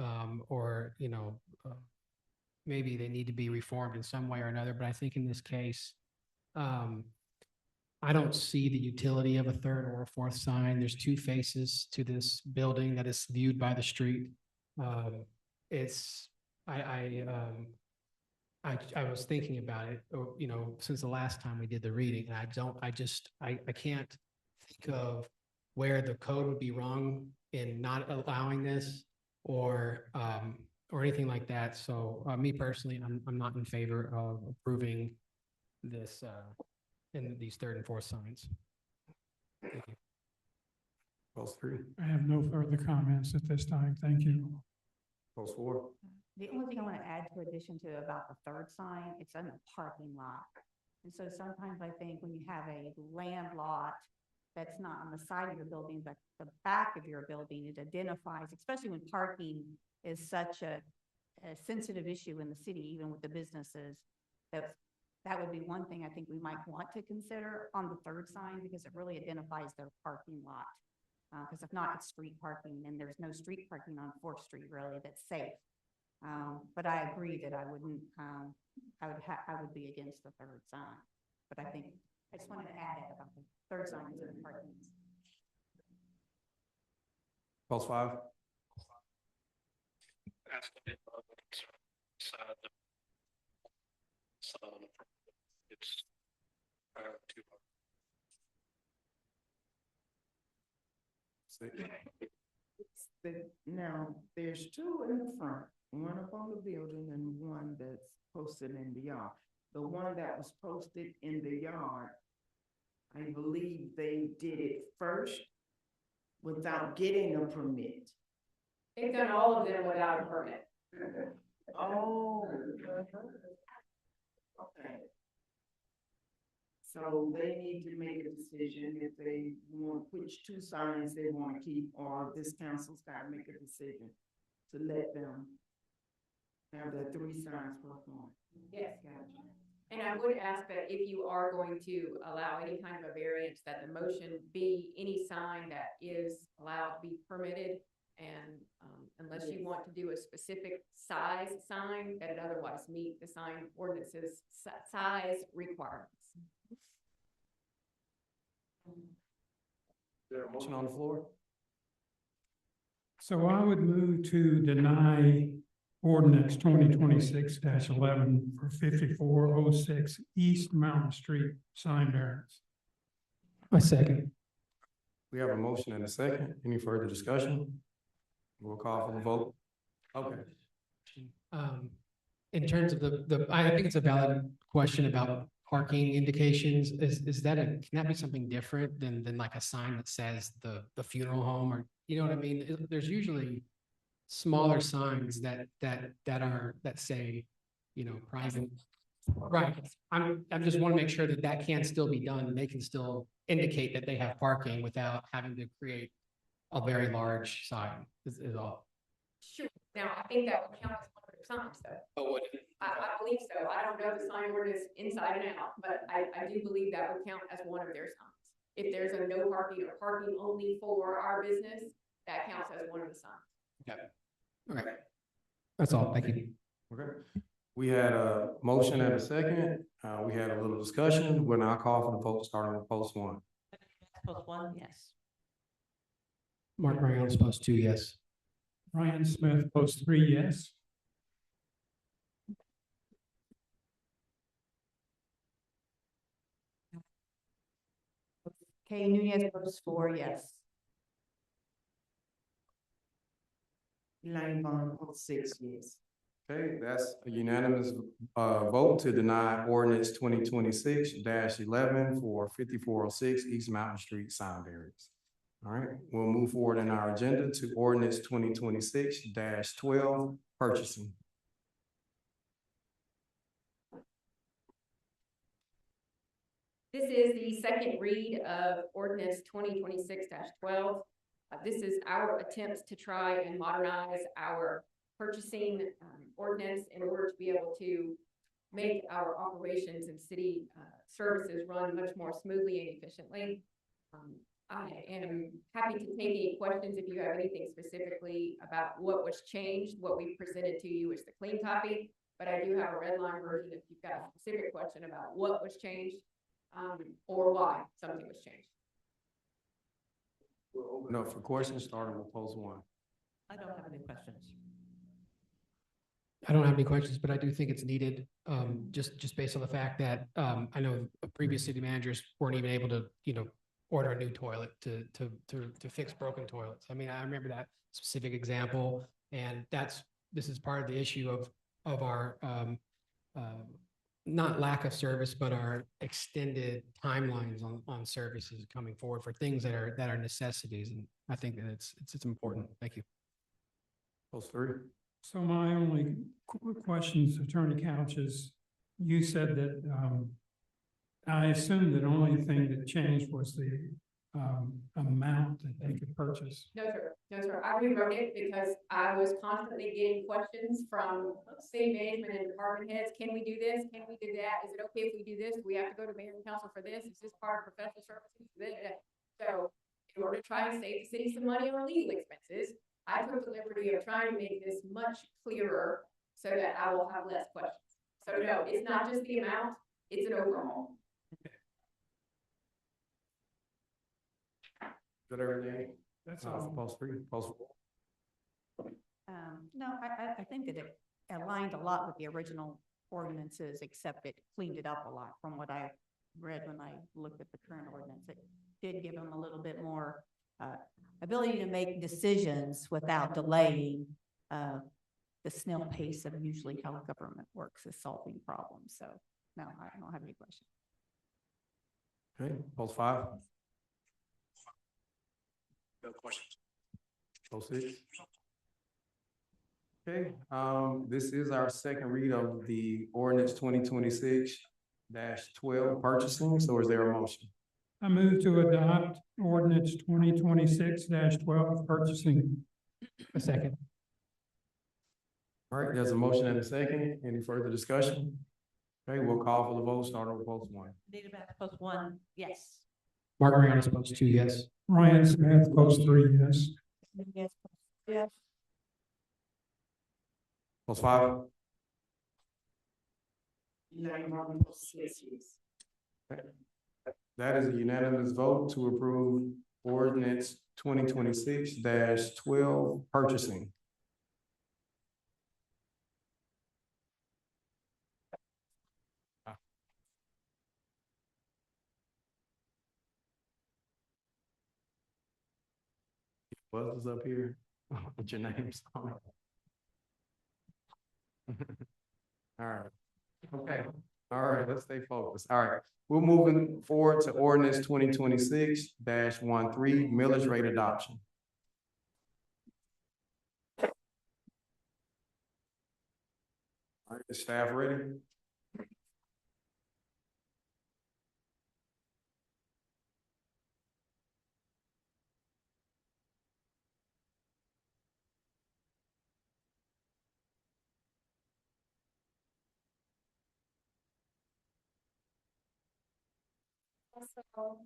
or, you know, maybe they need to be reformed in some way or another, but I think in this case, I don't see the utility of a third or a fourth sign. There's two faces to this building that is viewed by the street. I was thinking about it, you know, since the last time we did the reading, and I can't think of where the code would be wrong in not allowing this or anything like that. So me personally, I'm not in favor of approving this in these third and fourth signs. Thank you. Post 3, I have no further comments at this time. Thank you. post 4. The only thing I want to add to addition to about the third sign, it's on the parking lot. And so sometimes I think when you have a land lot that's not on the side of your building, but the back of your building, it identifies, especially when parking is such a sensitive issue in the city, even with the businesses, that would be one thing I think we might want to consider on the third sign, because it really identifies their parking lot. Because if not, it's street parking, and there's no street parking on 4th Street really that's safe. But I agree that I wouldn't, I would be against the third sign. But I think, I just wanted to add it about the third sign and parking. Post 5. It's Now, there's two in the front, one up on the building and one that's posted in the yard. The one that was posted in the yard, I believe they did it first without getting a permit. They've done all of them without a permit. Oh. Okay. So they need to make a decision if they want, which two signs they want to keep, or this council's got to make a decision to let them have their 3 signs performed. Yes. And I would ask that if you are going to allow any kind of a variance, that the motion be any sign that is allowed to be permitted. And unless you want to do a specific size sign, that it otherwise meet the sign ordinance's size requirements. There a motion on the floor? So I would move to deny ordinance 2026-11 for 5406 East Mountain Street sign variance. I second. We have a motion and a second. Any further discussion? We'll call for the vote. Okay. In terms of I think it's a valid question about parking indications. Can that be something different than like a sign that says the funeral home, or, you know what I mean? There's usually smaller signs that say, you know, private. Right. I'm just want to make sure that can still be done, and they can still indicate that they have parking without having to create a very large sign is all. Sure. Now, I think that would count as one of their signs, though. Oh, would I believe so. I don't know the sign ordinance inside and out, but I do believe that would count as one of their signs. If there's a no parking or parking only for our business, that counts as one of the signs. Okay. All right. That's all. Thank you. Okay. We had a motion and a second. We had a little discussion. We're now call for the vote, starting with post 1. Post 1, yes. Mark Brown, post 2, yes. Ryan Smith, post 3, yes. Kay Nunez, post 4, yes. Elaine Bond, post 6, yes. Okay, that's a unanimous vote to deny ordinance 2026-11 for 5406 East Mountain Street sign variance. All right, we'll move forward in our agenda to ordinance 2026-12 purchasing. This is the second read of ordinance 2026-12. This is our attempts to try and modernize our purchasing ordinance in order to be able to make our operations and city services run much more smoothly and efficiently. I am happy to take any questions if you have anything specifically about what was changed. What we presented to you is the clean copy, but I do have a red line version if you've got a specific question about what was changed or why something was changed. We'll open up for questions, starting with post one. I don't have any questions. I don't have any questions, but I do think it's needed, just based on the fact that, I know previous city managers weren't even able to, order a new toilet to fix broken toilets. I mean, I remember that specific example, and this is part of the issue of our, not lack of service, but our extended timelines on services coming forward for things that are necessities. And I think that it's important. Thank you. Post three. So my only questions, Attorney Couch, is you said that, I assume that the only thing that changed was the, amount that they could purchase. No, sir. No, sir. I rewrote it because I was constantly getting questions from city management and department heads. Can we do this? Can we do that? Is it okay if we do this? Do we have to go to mayor and council for this? Is this part of professional services? So in order to try and save the city some money on legal expenses, I took the liberty of trying to make this much clearer so that I will have less questions. So no, it's not just the amount, it's an overhaul. Is that everything? That's For all. post three, post four. No, I think that it aligned a lot with the original ordinances, except it cleaned it up a lot from what I read when I looked at the current ordinance. It did give them a little bit more ability to make decisions without delaying the snail pace of usually how government works is solving problems. So no, I don't have any questions. Okay, post five, No questions. post six. Okay, this is our second read of the ordinance 2026-12 purchasing. So is there a motion? I move to adopt ordinance 2026-12 purchasing. A second. All right, there's a motion and a second. Any further discussion? Okay, we'll call for the vote, starting with post one. Need about post one, yes. Mark Mariano post two, yes. Ryan Smith, post three, yes. Yes. Yes. Post five. That is a unanimous vote to approve ordinance 2026-12 purchasing. Buzzes up here, put your names on it. All right, okay, all right, let's stay focused. All right, we're moving forward to ordinance 2026-13, millage rate adoption. All right, is staff ready? So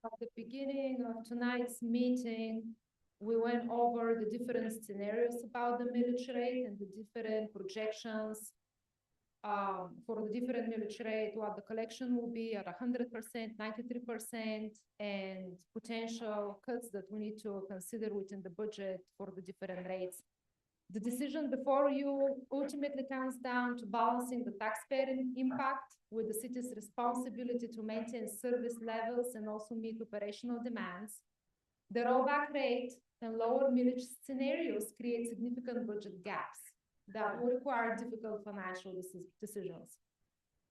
at the beginning of tonight's meeting, we went over the different scenarios about the millage rate and the different projections for the different millage rate, what the collection will be at 100%, 93%, and potential cuts that we need to consider within the budget for the different rates. The decision before you ultimately comes down to balancing the taxpayer impact with the city's responsibility to maintain service levels and also meet operational demands. The rollback rate and lower millage scenarios create significant budget gaps that will require difficult financial decisions.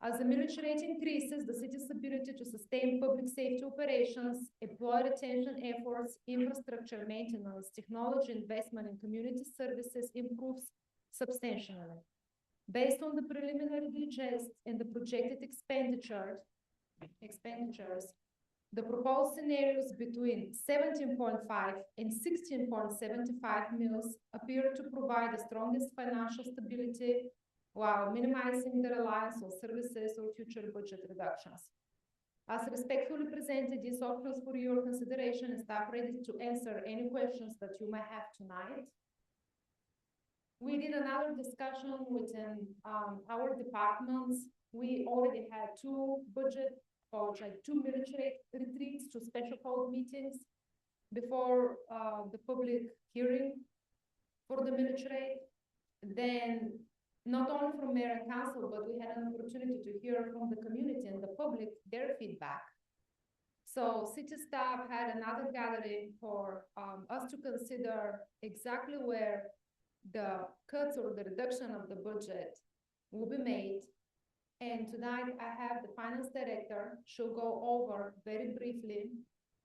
As the millage rate increases, the city's ability to sustain public safety operations, employee retention efforts, infrastructure maintenance, technology investment, and community services improves substantially. Based on the preliminary digest and the projected expenditures, the proposed scenarios between 17.5 and 16.75 mils appear to provide the strongest financial stability while minimizing the reliance on services or future budget reductions. As respectfully presented, these options for your consideration, and staff ready to answer any questions that you may have tonight. We did another discussion within our departments. We already had two military retreats, two special code meetings before the public hearing for the military. Then not only from mayor and council, but we had an opportunity to hear from the community and the public, their feedback. So city staff had another gathering for us to consider exactly where the cuts or the reduction of the budget will be made. And tonight I have the finance director. She'll go over very briefly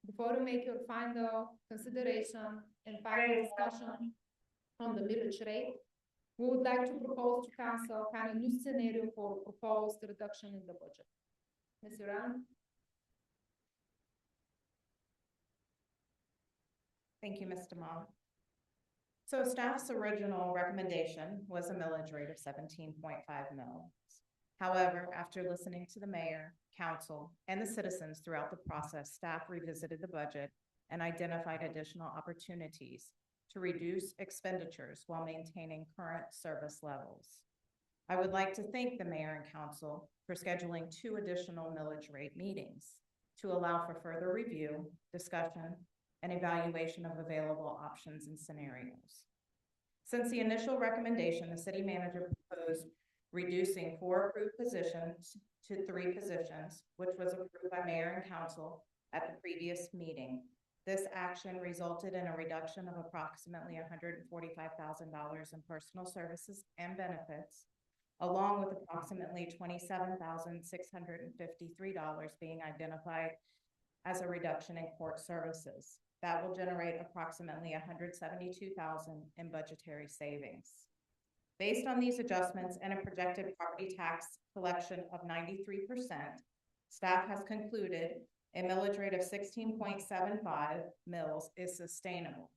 before you make your final consideration and final discussion on the millage rate. We would like to propose to council kind of new scenario for proposed reduction in the budget. Ms. Iran? Thank you, Mr. Mom. So staff's original recommendation was a millage rate of 17.5 mils. However, after listening to the mayor, council, and the citizens throughout the process, staff revisited the budget and identified additional opportunities to reduce expenditures while maintaining current service levels. I would like to thank the mayor and council for scheduling 2 additional millage rate meetings to allow for further review, discussion, and evaluation of available options and scenarios. Since the initial recommendation, the city manager proposed reducing 4 approved positions to 3 positions, which was approved by mayor and council at the previous meeting. This action resulted in a reduction of approximately $145,000 in personal services and benefits, along with approximately $27,653 being identified as a reduction in court services. That will generate approximately $172,000 in budgetary savings. Based on these adjustments and a projected property tax collection of 93%, staff has concluded a millage rate of 16.75 mils is sustainable.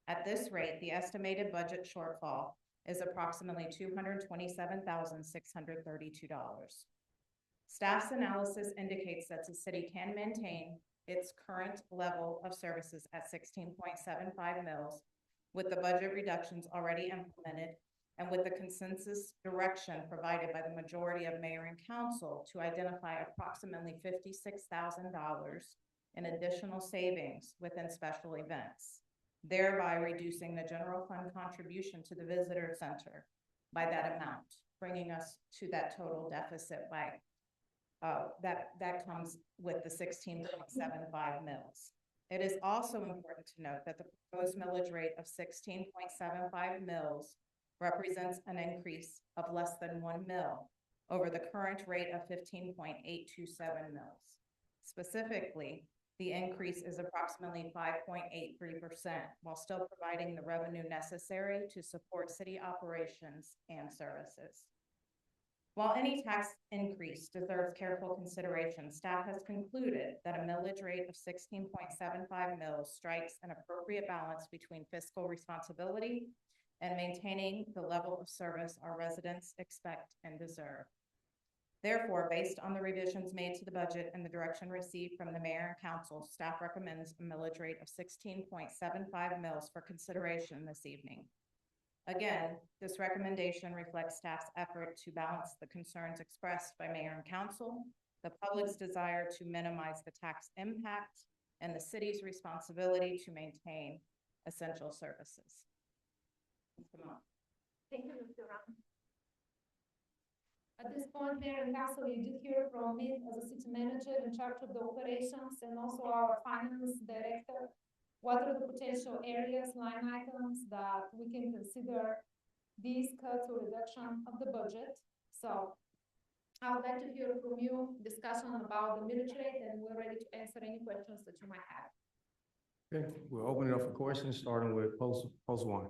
At this rate, the estimated budget shortfall is approximately $227,632. Staff's analysis indicates that the city can maintain its current level of services at 16.75 mils with the budget reductions already implemented and with the consensus direction provided by the majority of mayor and council to identify approximately $56,000 in additional savings within special events, thereby reducing the general fund contribution to the visitor center by that amount, bringing us to that total deficit by that comes with the 16.75 mils. It is also important to note that the proposed millage rate of 16.75 mils represents an increase of less than 1 mil over the current rate of 15.827 mils. Specifically, the increase is approximately 5.83% while still providing the revenue necessary to support city operations and services. While any tax increase deserves careful consideration, staff has concluded that a millage rate of 16.75 mils strikes an appropriate balance between fiscal responsibility and maintaining the level of service our residents expect and deserve. Therefore, based on the revisions made to the budget and the direction received from the mayor and council, staff recommends a millage rate of 16.75 mils for consideration this evening. Again, this recommendation reflects staff's effort to balance the concerns expressed by mayor and council, the public's desire to minimize the tax impact, and the city's responsibility to maintain essential services. Thank you, Mr. Ram. At this point, mayor and council, you did hear from me as a city manager in charge of the operations and also our finance director. What are the potential areas, line items that we can consider these cuts or reduction of the budget? So I would like to hear from you discussion about the millage rate, and we're ready to answer any questions that you might have. Okay, we'll open it up for questions, starting with post 1.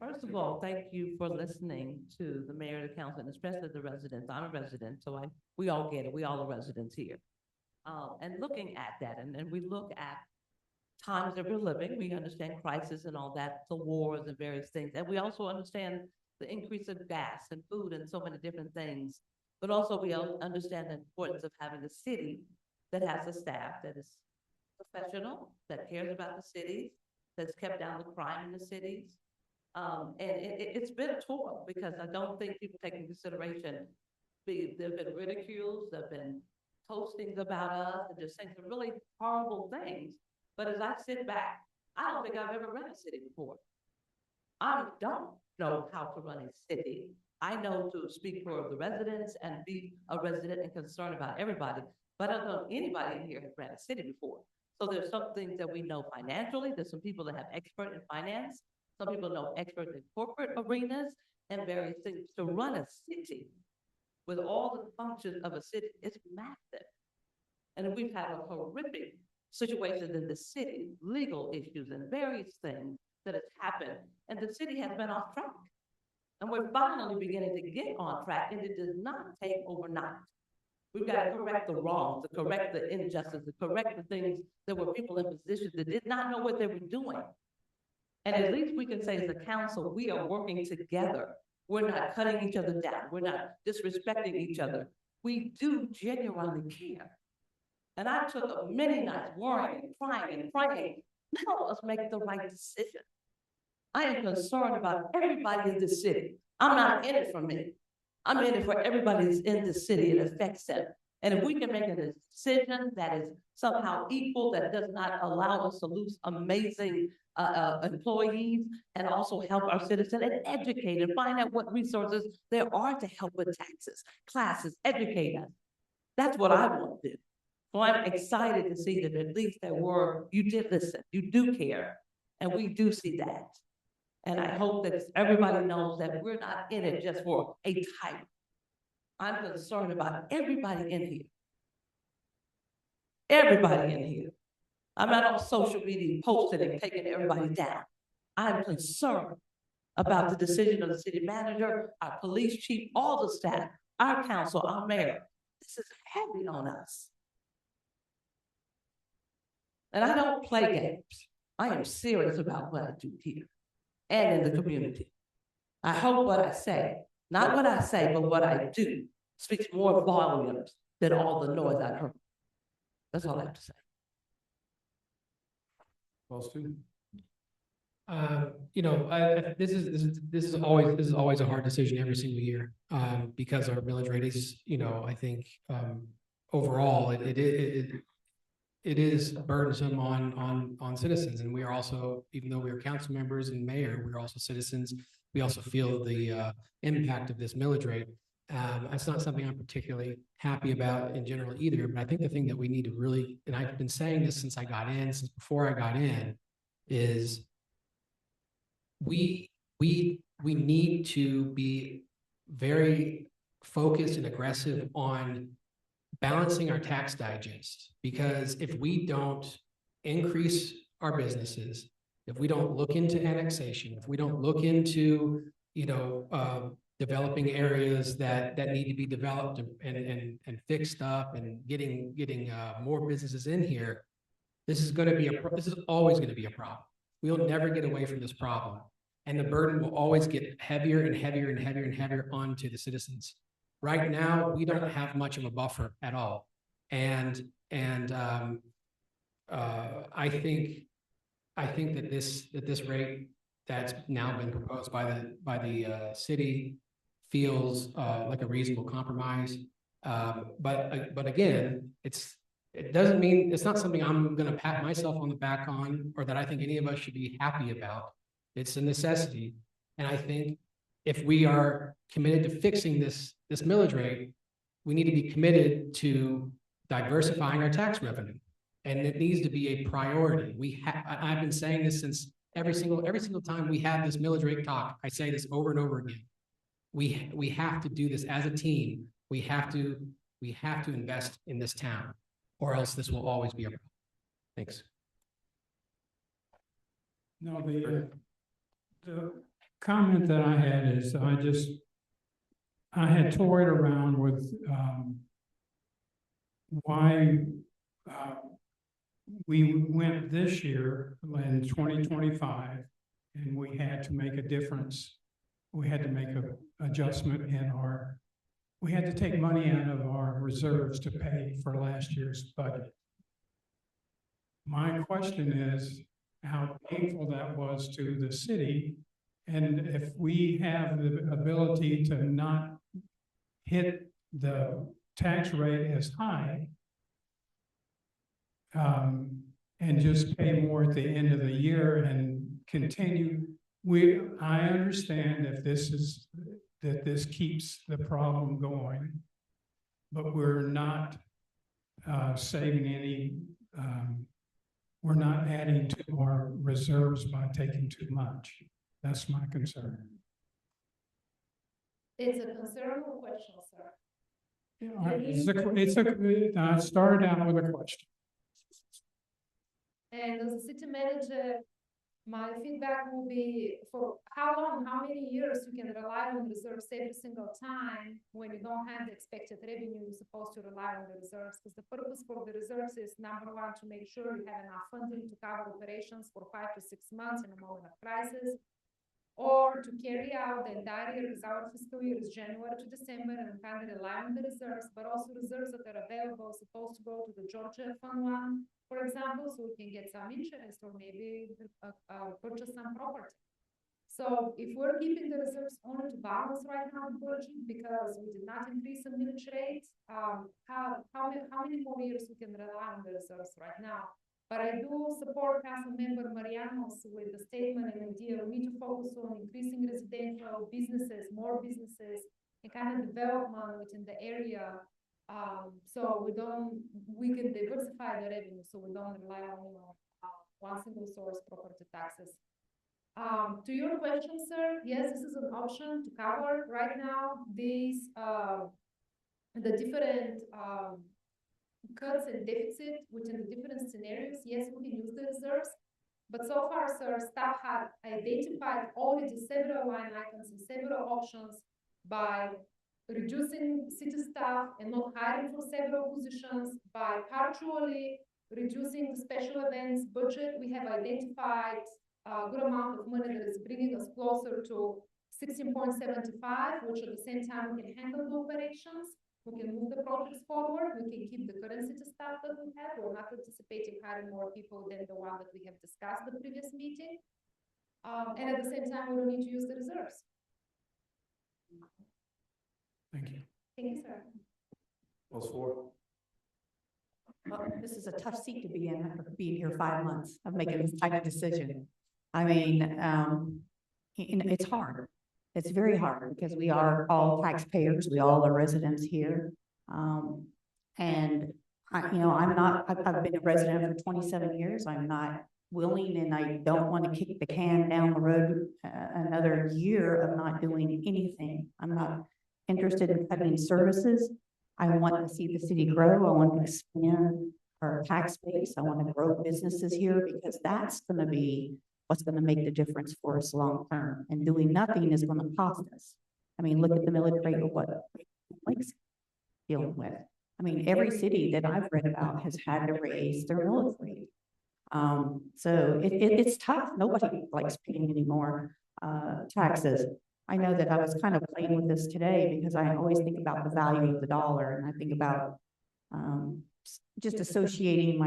First of all, thank you for listening to the mayor, the council, and especially the residents. I'm a resident, so we all get it. We all are residents here. And looking at that, and we look at times that we're living, we understand crisis and all that, the wars and various things. And we also understand the increase of gas and food and so many different things. But also we understand the importance of having a city that has a staff that is professional, that cares about the city, that's kept down the crime in the cities. And it's been a tour because I don't think people take into consideration, there've been ridicules, there've been postings about us, and just saying some really horrible things. But as I sit back, I don't think I've ever run a city before. I don't know how to run a city. I know to speak for the residents and be a resident and concerned about everybody, but I don't know anybody in here has ran a city before. So there's some things that we know financially. There's some people that have expert in finance. Some people know expert in corporate arenas and various things. To run a city with all the functions of a city, it's massive. And we've had a horrific situation in the city, legal issues and various things that has happened. And the city has been off track. And we're finally beginning to get on track, and it does not take overnight. We've got to correct the wrongs, to correct the injustice, to correct the things that were people in positions that did not know what they were doing. And at least we can say as a council, we are working together. We're not cutting each other down. We're not disrespecting each other. We do genuinely care. And I took many nights worrying and crying and praying. Now let's make the right decision. I am concerned about everybody in the city. I'm not in it for me. I'm in it for everybody that's in the city. It affects them. And if we can make a decision that is somehow equal, that does not allow us to lose amazing employees, and also help our citizens and educate and find out what resources there are to help with taxes, classes, educate us. That's what I want to do. So I'm excited to see that at least you did listen, you do care, and we do see that. And I hope that everybody knows that we're not in it just for a type. I'm concerned about everybody in here. Everybody in here. I'm not on social media posting and taking everybody down. I'm concerned about the decision of the city manager, our police chief, all the staff, our council, our mayor. This is heavy on us. And I don't play games. I am serious about what I do here and in the community. I hope what I say, not what I say, but what I do, speaks more volumes than all the noise I've heard. That's all I have to say. This is always a hard decision every single year, because our millage rate is, I think, overall, it is burdensome on citizens. And we are also, even though we are council members and mayor, we're also citizens. We also feel the impact of this millage rate. That's not something I'm particularly happy about in general either, but I think the thing that we need to really, and I've been saying this since before I got in, is we need to be very focused and aggressive on balancing our tax digest, because if we don't increase our businesses, if we don't look into annexation, if we don't look into, developing areas that need to be developed and fixed up and getting more businesses in here, this is always going to be a problem. We'll never get away from this problem. And the burden will always get heavier and heavier and heavier and heavier onto the citizens. Right now, we don't have much of a buffer at all. And I think that this rate that's now been proposed by the city feels like a reasonable compromise. But again, it doesn't mean, it's not something I'm going to pat myself on the back on, or that I think any of us should be happy about. It's a necessity. And I think if we are committed to fixing this millage rate, we need to be committed to diversifying our tax revenue. And it needs to be a priority. I've been saying this since every single time we have this millage rate talk. I say this over and over again. We have to do this as a team. We have to invest in this town, or else this will always be a problem. Thanks. No, the comment that I had is I had toyed around with why we went this year in 2025, and we had to make a difference we had to make a adjustment in we had to take money out of our reserves to pay for last year's budget. My question is how painful that was to the city, and if we have the ability to not hit the tax rate as high, and just pay more at the end of the year and continue. I understand if this keeps the problem going, but we're not saving any, we're not adding to our reserves by taking too much. That's my concern. It's a concern or question, sir? I started out with a question. And as a city manager, my feedback will be for how long, how many years you can rely on reserves every single time when you don't have the expected revenue, you're supposed to rely on the reserves. Because the purpose for the reserves is number one, to make sure you have enough funding to cover operations for 5 to 6 months in a moment of crisis, or to carry out the entire year, because our fiscal year is January to December, and we kind of rely on the reserves, but also reserves that are available, supposed to go to the Georgia Fund 1, for example, so we can get some interest or maybe purchase some property. So if we're keeping the reserves only to balance right now the budget because we did not increase the millage rate, how many more years we can rely on the reserves right now? But I do support Councilmember Mariano's with the statement and idea we need to focus on increasing residential businesses, more businesses, and kind of development within the area. So we can diversify the revenue so we don't rely on one single source, property taxes. To your question, sir, yes, this is an option to cover right now these the different cuts and deficit within the different scenarios. Yes, we can use the reserves, but so far, sir, staff have identified already several line items and several options by reducing city staff and not hiring for several positions, by partially reducing the special events budget. We have identified a good amount of money that is bringing us closer to 16.75, which at the same time we can handle the operations. We can move the projects forward. We can keep the current city staff that we have. We're not anticipating hiring more people than the one that we have discussed at the previous meeting. And at the same time, we don't need to use the reserves. Thank you. Thank you, sir. Those four. Well, this is a tough seat to be in after being here 5 months of making this type of decision. I mean, it's hard. It's very hard because we are all taxpayers. We all are residents here. And I've been a resident for 27 years. I'm not willing and I don't want to kick the can down the road another year of not doing anything. I'm not interested in cutting services. I want to see the city grow. I want to expand our tax base. I want to grow businesses here because that's going to be what's going to make the difference for us long term. And doing nothing is going to cost us. I mean, look at the military of what Lake's dealing with. I mean, every city that I've read about has had to raise their military. So it's tough. Nobody likes paying any more taxes. I know that I was kind of playing with this today because I always think about the value of the dollar, and I think about just associating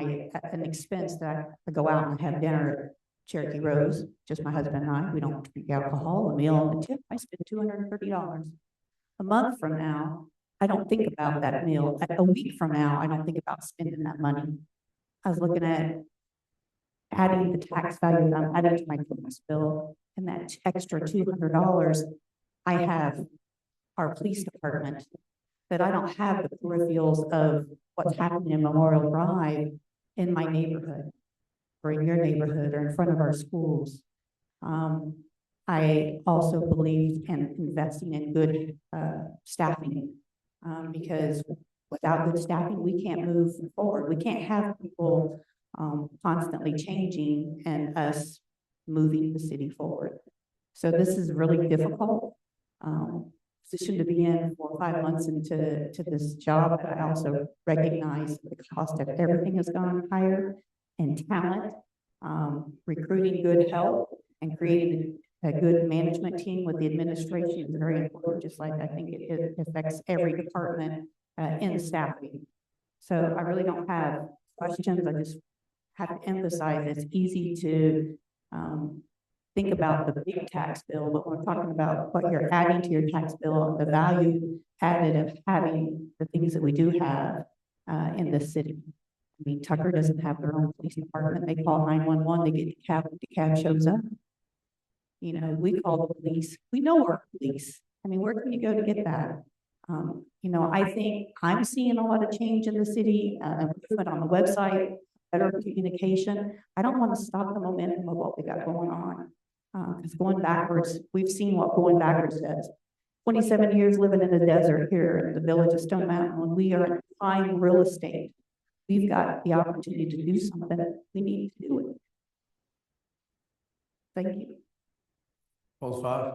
an expense that I go out and have dinner at Cherokee Rose, just my husband and I. We don't drink alcohol, a meal, and a tip. I spend $230. A month from now, I don't think about that meal. A week from now, I don't think about spending that money. I was looking at adding the tax value that I'm adding to my gas bill, and that extra $200, I have our police department, but I don't have the peripherals of what's happening in Memorial Drive in my neighborhood, or in your neighborhood, or in front of our schools. I also believe in investing in good staffing, because without good staffing, we can't move forward. We can't have people constantly changing and us moving the city forward. So this is really difficult position to be in 4 or 5 months into this job. But I also recognize the cost of everything has gone higher, and talent, recruiting good help, and creating a good management team with the administration is very important, just like I think it affects every department in staffing. So I really don't have questions. I just have to emphasize it's easy to think about the big tax bill, but we're talking about what you're adding to your tax bill, the value added of having the things that we do have in the city. I mean, Tucker doesn't have their own police department. They call 911, they get the cab shows up. You know, we call the police. We know we're police. I mean, where can you go to get that? You know, I think I'm seeing a lot of change in the city, improvement on the website, better communication. I don't want to stop the momentum of what we got going on. Because going backwards, we've seen what going backwards does. 27 years living in the desert here in the village of Stone Mountain, when we are in prime real estate, we've got the opportunity to do something. We need to do it. Thank you. Post 5.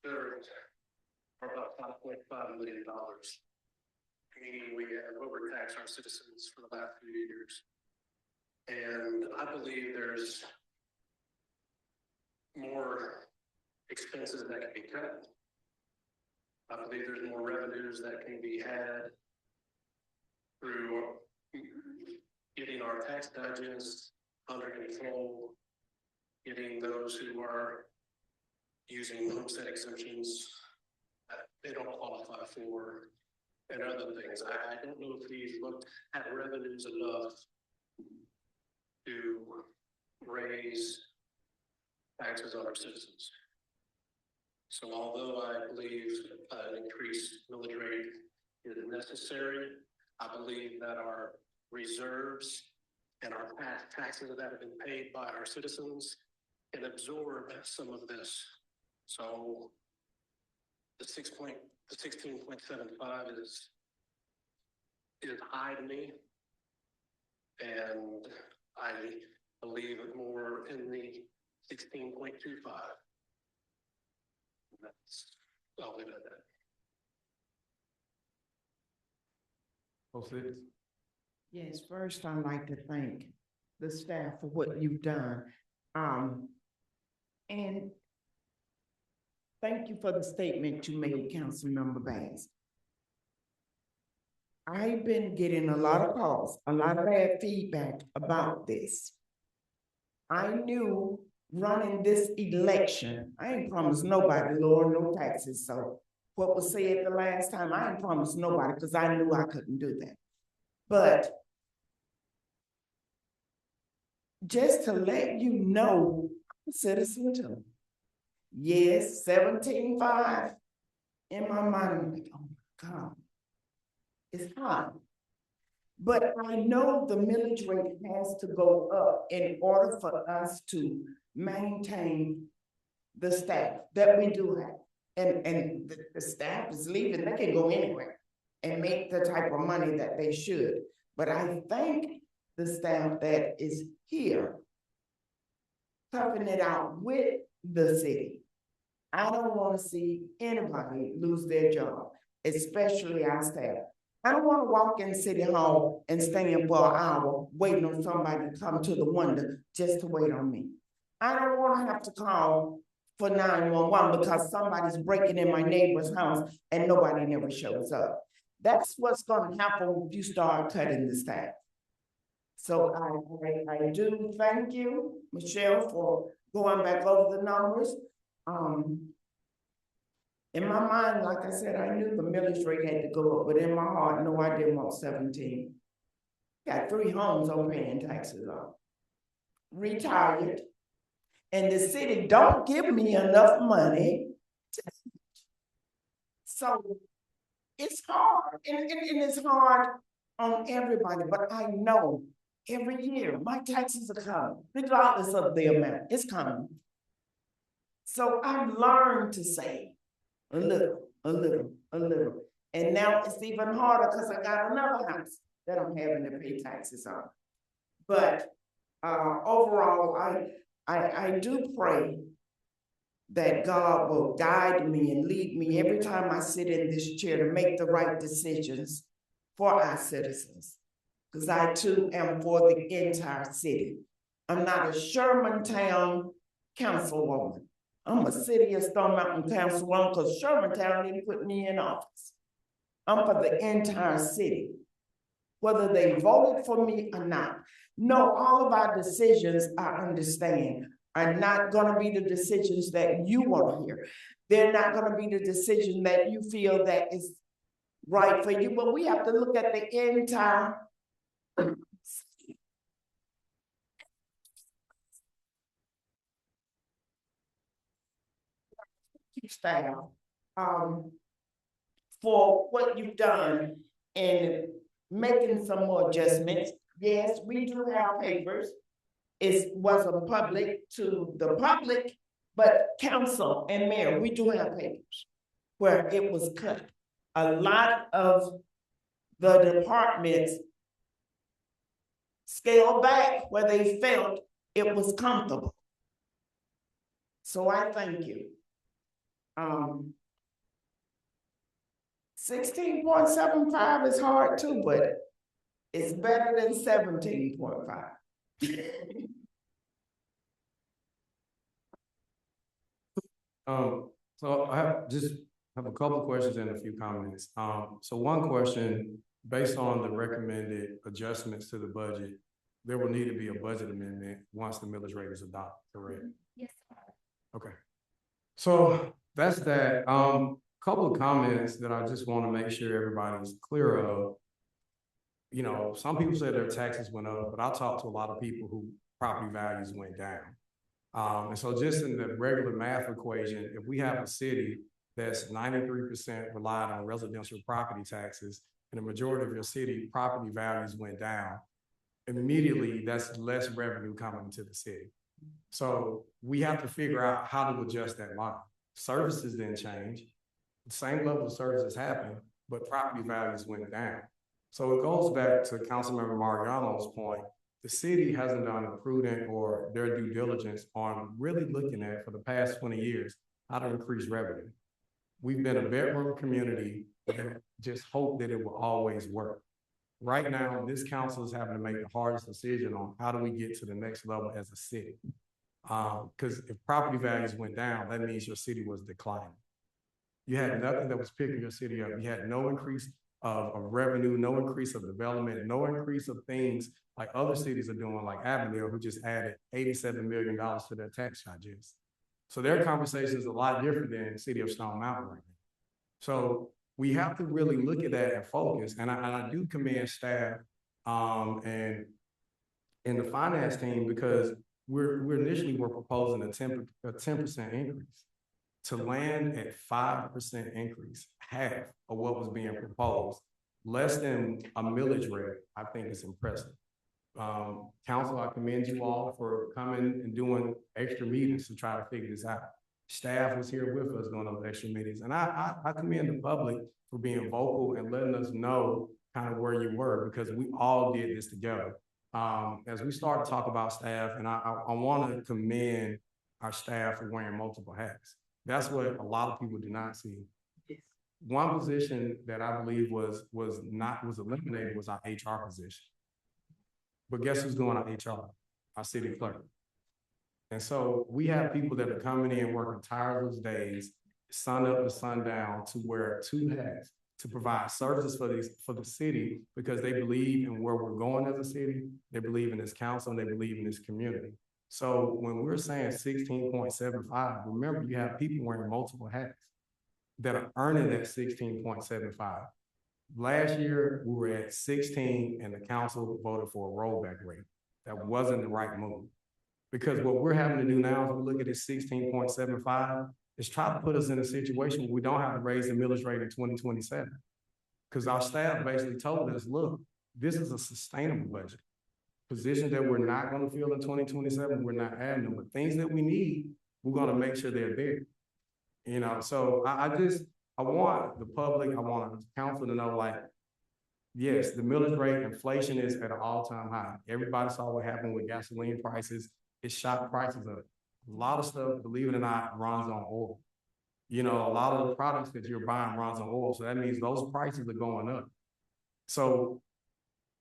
Veterans are about $5.5 million. Meaning we have overtaxed our citizens for the last few years. And I believe there's more expenses that can be cut. I believe there's more revenues that can be had through getting our tax digest under control, getting those who are using homestead exemptions that they don't qualify for, and other things. I don't know if we've looked at revenues enough to raise taxes on our citizens. So although I believe an increased millage rate is necessary, I believe that our reserves and our past taxes that have been paid by our citizens can absorb some of this. So the 16.75 is high to me, and I believe more in the 16.25. I'll leave it at that. Post 6. Yes, first I'd like to thank the staff for what you've done. And thank you for the statement you made, Councilmember Bass. I've been getting a lot of calls, a lot of bad feedback about this. I knew running this election, I ain't promised nobody lower no taxes, so what was said the last time, I ain't promised nobody because I knew I couldn't do that. But just to let you know, I'm a citizen too. Yes, 17.5. In my mind, I'm like, oh my God, it's high. But I know the millage rate has to go up in order for us to maintain the staff that we do have. And the staff is leaving, they can go anywhere and make the type of money that they should. But I thank the staff that is here, toughing it out with the city. I don't want to see anybody lose their job, especially our staff. I don't want to walk in City Hall and stand for an hour waiting on somebody to come to the window just to wait on me. I don't want to have to call for 911 because somebody's breaking in my neighbor's house and nobody never shows up. That's what's going to happen if you start cutting the staff. So I do thank you, Michelle, for going back over the numbers. In my mind, like I said, I knew the millage rate had to go up, but in my heart, no, I didn't want 17. Got 3 homes I'm paying taxes on. Retired. And the city don't give me enough money. So it's hard, and it's hard on everybody, but I know every year my taxes are coming, regardless of the amount, it's coming. So I've learned to save a little. And now it's even harder because I got another house that I'm having to pay taxes on. But overall, I do pray that God will guide me and lead me every time I sit in this chair to make the right decisions for our citizens. Because I too am for the entire city. I'm not a Shermantown councilwoman. I'm a City of Stone Mountain councilwoman because Shermantown didn't put me in office. I'm for the entire city, whether they voted for me or not. No, all of our decisions, I understand, are not gonna be the decisions that you wanna hear. They're not gonna be the decision that you feel that is right for you, but we have to look at the entire staff, for what you've done in making some more adjustments. Yes, we do have papers. It wasn't public to the public, but council and mayor, we do have papers where it was cut. A lot of the departments scaled back where they felt it was comfortable. So I thank you. 16.75 is hard too, but it's better than 17.5. So I have a couple of questions and a few comments. So one question, based on the recommended adjustments to the budget, there will need to be a budget amendment once the millage rate is adopted, correct? Yes. Okay. So that's that. Couple of comments that I just want to make sure everybody's clear of. You know, some people say their taxes went up, but I talked to a lot of people who property values went down. And so just in the regular math equation, if we have a city that's 93% relied on residential property taxes, and the majority of your city property values went down, immediately that's less revenue coming to the city. So we have to figure out how to adjust that line. Services didn't change. The same level of services happened, but property values went down. So it goes back to Councilmember Mariano's point. The city hasn't done a prudent or their due diligence on really looking at, for the past 20 years, how to increase revenue. We've been a bedroom community and just hope that it will always work. Right now, this council is having to make the hardest decision on how do we get to the next level as a city. Because if property values went down, that means your city was declining. You had nothing that was picking your city up. You had no increase of revenue, no increase of development, no increase of things like other cities are doing, like Avondale, who just added $87 million to their tax charges. So their conversation is a lot different than the city of Stone Mountain right now. So we have to really look at that and focus. And I do commend staff and the finance team, because we're initially proposing a 10% increase. To land at 5% increase, half of what was being proposed, less than a millage rate, I think is impressive. Council, I commend you all for coming and doing extra meetings to try to figure this out. Staff was here with us doing those extra meetings, and I commend the public for being vocal and letting us know kind of where you were, because we all did this together. As we start to talk about staff, and I want to commend our staff for wearing multiple hats. That's what a lot of people do not see. One position that I believe was eliminated was our HR position. But guess who's doing our HR? Our city clerk. And so we have people that are coming in working tireless days, sun up to sundown, to wear two hats to provide services for the city, because they believe in where we're going as a city, they believe in this council, and they believe in this community. So when we're saying 16.75, remember you have people wearing multiple hats that are earning that 16.75. Last year, we were at 16 and the council voted for a rollback rate. That wasn't the right move. Because what we're having to do now, if we look at this 16.75, is try to put us in a situation where we don't have to raise the millage rate in 2027. Because our staff basically told us, look, this is a sustainable budget. Positions that we're not going to fill in 2027, we're not adding them, but things that we need, we're going to make sure they're there. You know, so I want the public, I want the council to know, like, yes, the millage rate, inflation is at an all-time high. Everybody saw what happened with gasoline prices. It shot prices up. A lot of stuff, believe it or not, runs on oil. You know, a lot of the products that you're buying runs on oil, so that means those prices are going up. So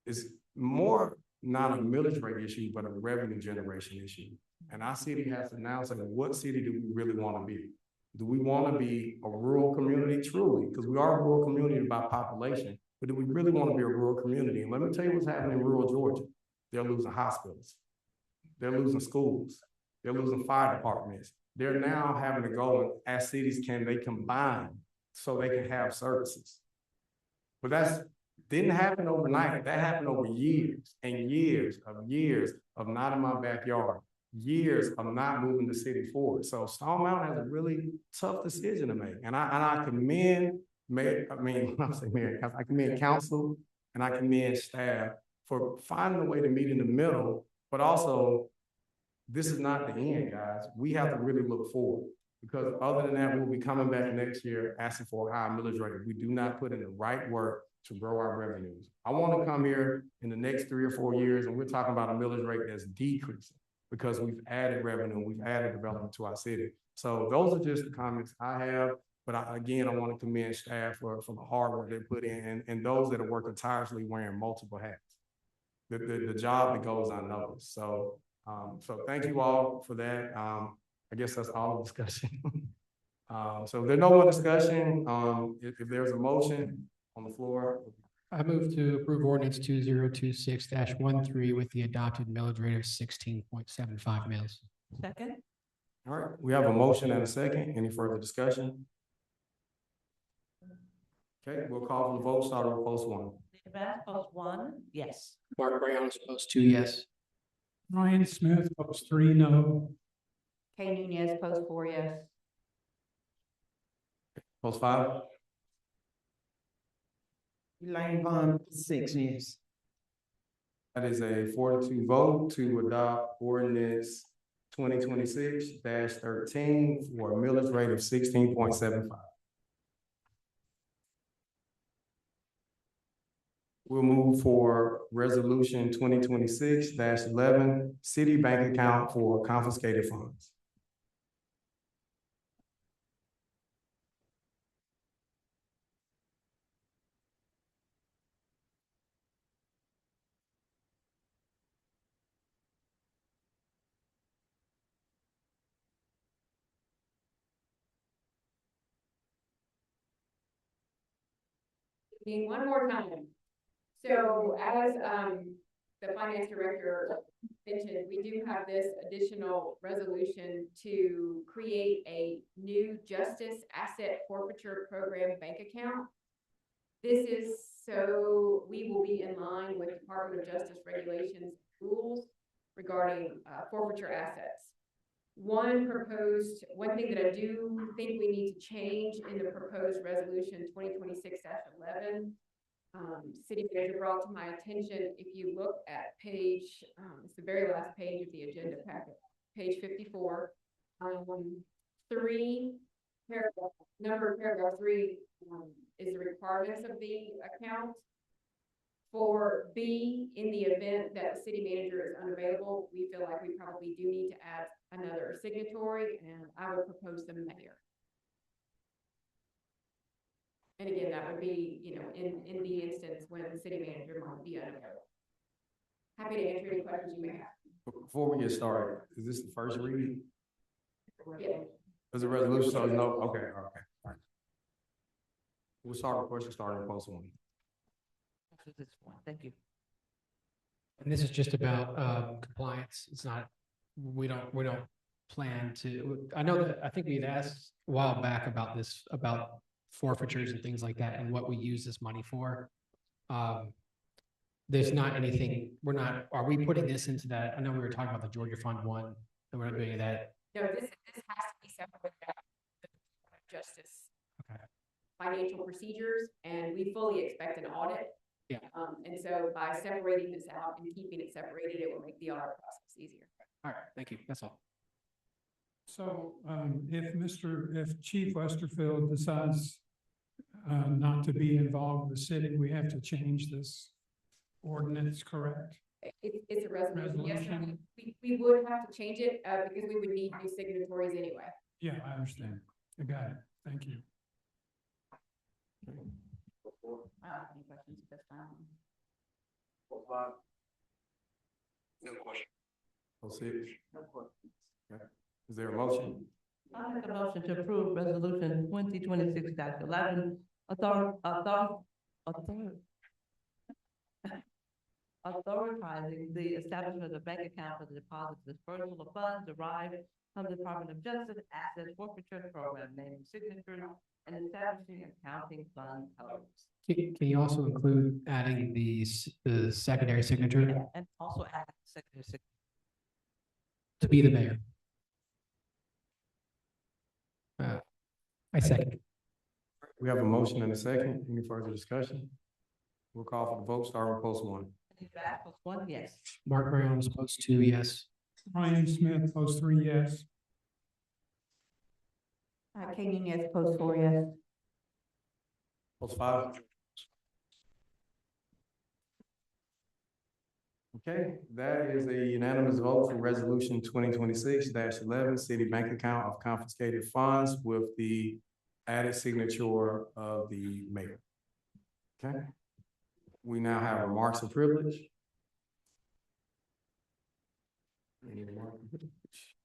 it's more not a millage rate issue, but a revenue generation issue. And our city has to now say, what city do we really want to be? Do we want to be a rural community truly? Because we are a rural community by population, but do we really want to be a rural community? And let me tell you what's happening in rural Georgia. They're losing hospitals. They're losing schools. They're losing fire departments. They're now having to go and ask cities, can they combine so they can have services? But that didn't happen overnight. That happened over years and years of not in my backyard, years of not moving the city forward. So Stone Mountain has a really tough decision to make. And I commend I commend council and I commend staff for finding a way to meet in the middle, but also this is not the end, guys. We have to really look forward, because other than that, we'll be coming back next year asking for a higher millage rate. We do not put in the right work to grow our revenues. I want to come here in the next 3 or 4 years and we're talking about a millage rate that's decreasing because we've added revenue, we've added development to our city. So those are just the comments I have. But again, I want to commend staff for the hard work they put in and those that are working tirelessly wearing multiple hats. The job that goes unnoticed. So thank you all for that. I guess that's all the discussion. So if there's no more discussion, if there's a motion on the floor. I move to approve ordinance 2026-13 with the adopted millage rate of 16.75 mils. Second? All right, we have a motion and a second. Any further discussion? Okay, we'll call for the vote, starting with post 1. David Bass, post 1, yes. Mark Brown, post 2, yes. Ryan Smith, post 3, no. Kay Nunez, post 4, yes. Post 5. Elaine Vaughn, 6 yes. That is a 4-2 vote to adopt ordinance 2026-13 for a millage rate of 16.75. We'll move for resolution 2026-11, city bank account for confiscated funds. One more time. So as the finance director mentioned, we do have this additional resolution to create a new justice asset forfeiture program bank account. This is so we will be in line with Department of Justice regulations rules regarding forfeiture assets. One thing that I do think we need to change in the proposed resolution 2026-11, city manager brought to my attention, if you look at page, it's the very last page of the agenda packet, page 54, paragraph 3 is the requirements of the account. For B, in the event that the city manager is unavailable, we feel like we probably do need to add another signatory, and I would propose the mayor. And again, that would be, you know, in the instance when the city manager might be unavailable. Happy to answer any questions you may have. Before we get started, is this the first reading? Yeah. There's a resolution, so no, okay, all right. We'll start with question starting with post 1. This one, thank you. And this is just about compliance. It's not, we don't plan to, I think we had asked a while back about this, about forfeitures and things like that and what we use this money for. There's not anything, are we putting this into that? I know we were talking about the Georgia Fund 1, and we're not doing that. No, this has to be separate from the justice. Okay. Financial procedures, and we fully expect an audit. Yeah. And so by separating this out and keeping it separated, it will make the audit process easier. All right, thank you. That's all. So if Chief Westerfield decides not to be involved with the city, we have to change this ordinance, correct? It's a resolution, yes, sir. Resolution. We would have to change it, because we would need new signatories anyway. Yeah, I understand. I got it. Thank you. I don't have any questions at this time. No question. Oh, six. Okay. Is there a motion? I make a motion to approve resolution 2026-11, authorizing the establishment of a bank account for the deposit and dispersal of funds derived from the Department of Justice Asset Forfeiture Program, naming signatures and establishing accounting fund codes. Can you also include adding the secondary signature And also add secretary signature. to be the mayor? I second. We have a motion and a second. Any further discussion? We'll call for the vote, starting with post one. Post one, yes. Mark Brown is post two, yes. Ryan Smith, post three, yes. Kay Nunez, post four, yes. Post five. Okay, that is a unanimous vote for resolution 2026-11, city bank account of confiscated funds with the added signature of the mayor. Okay. We now have remarks of privilege. Any remarks of privilege?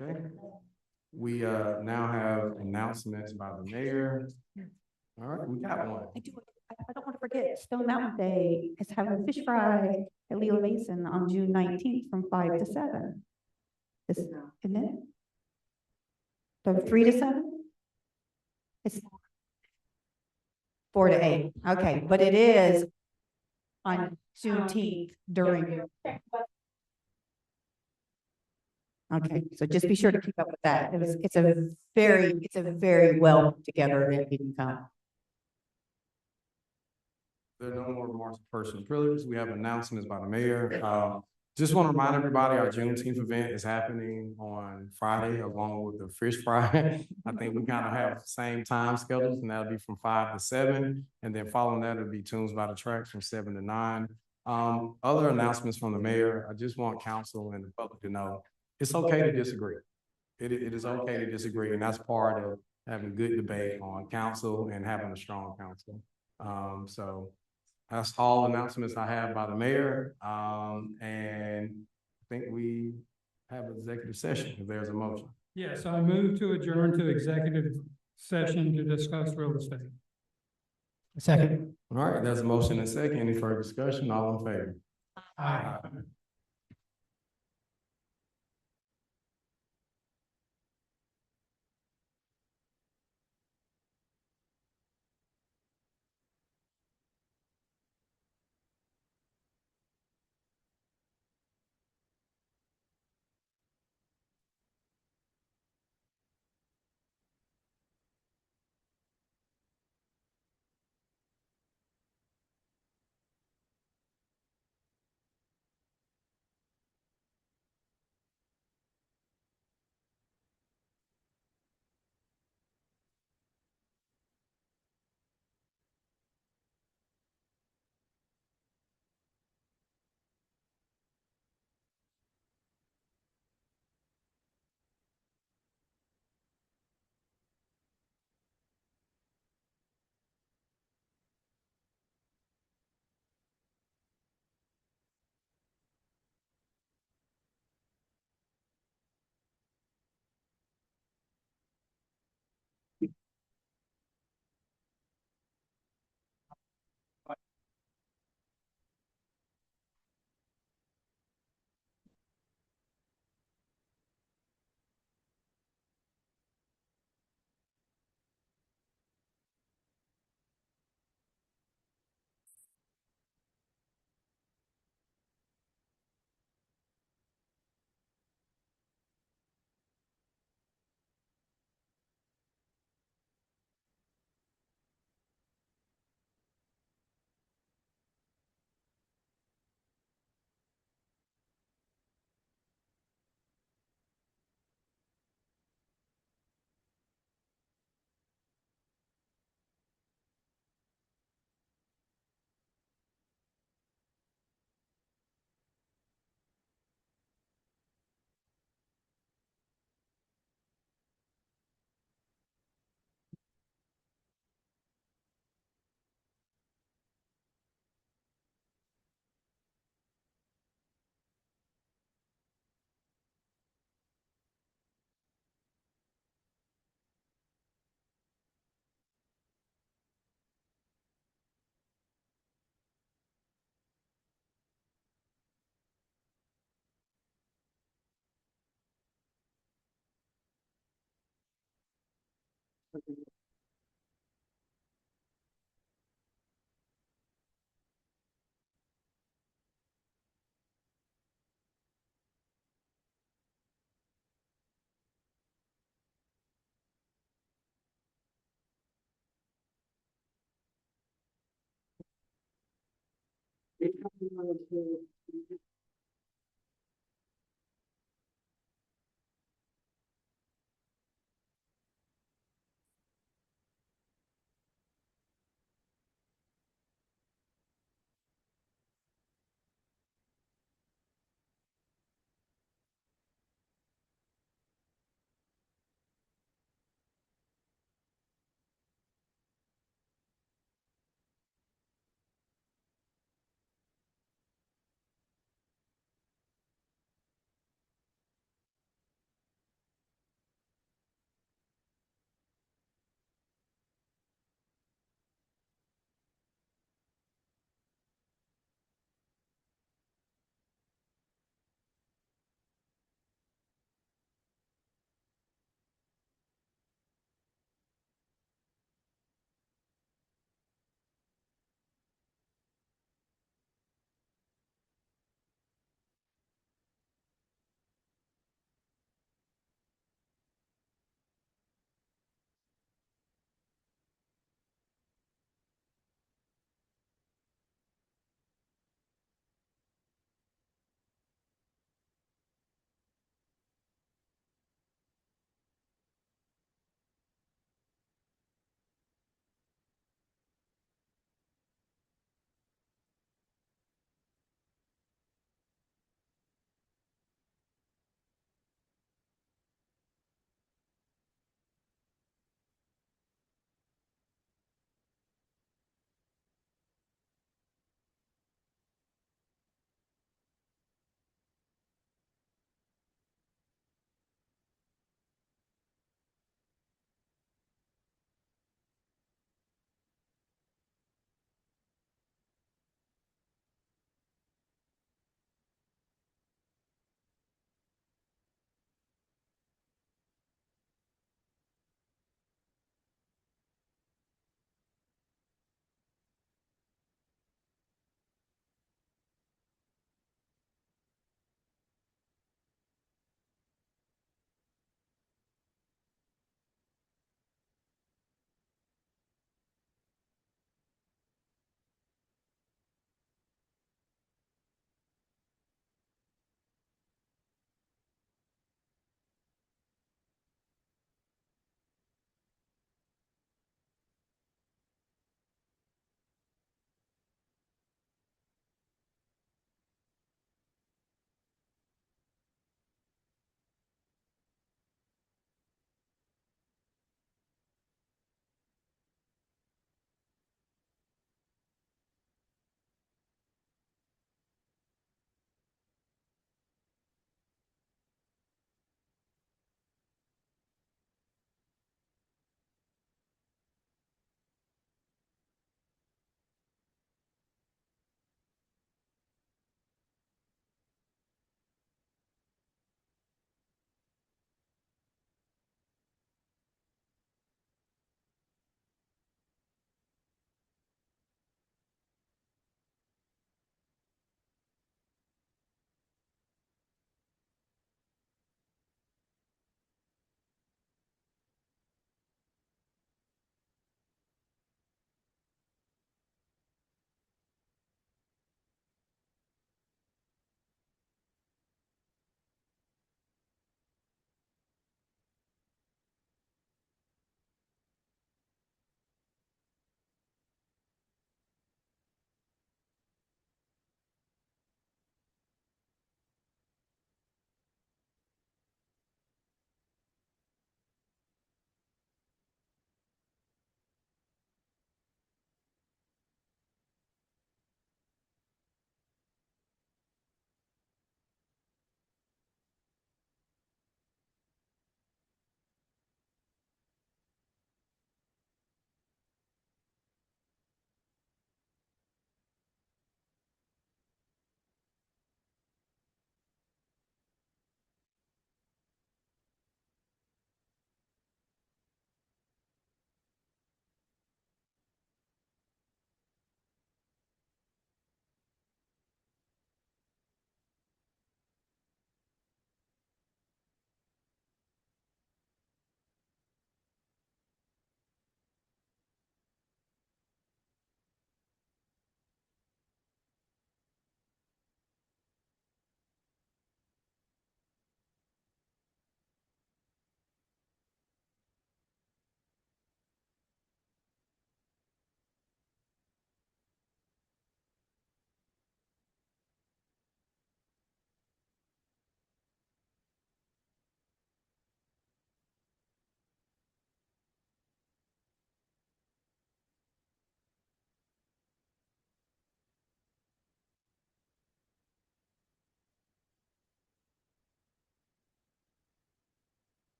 Okay. We now have announcements by the mayor. All right, we got one. I don't want to forget, Stone Mountain Day is having a fish fry at Leo Mason on June 19th from 5 to 7. Isn't it? From 3 to 7? It's 4 to 8. Okay, but it is on Juneteenth during. Okay, so just be sure to keep up with that. It's a very well put together event. You can come. There are no more remarks of personal privilege. We have announcements by the mayor. Just want to remind everybody, our Juneteenth event is happening on Friday along with the fish fry. I think we kind of have same time schedules, and that'll be from 5 to 7. And then following that, it'll be Tunes by the Tracks from 7 to 9. Other announcements from the mayor, I just want council and the public to know, it's okay to disagree. It is okay to disagree, and that's part of having good debate on council and having a strong council. So that's all announcements I have by the mayor. And I think we have an executive session if there's a motion. Yes, I move to adjourn to executive session to discuss real estate. Second. All right, there's a motion and second. Any further discussion? All in favor? Aye.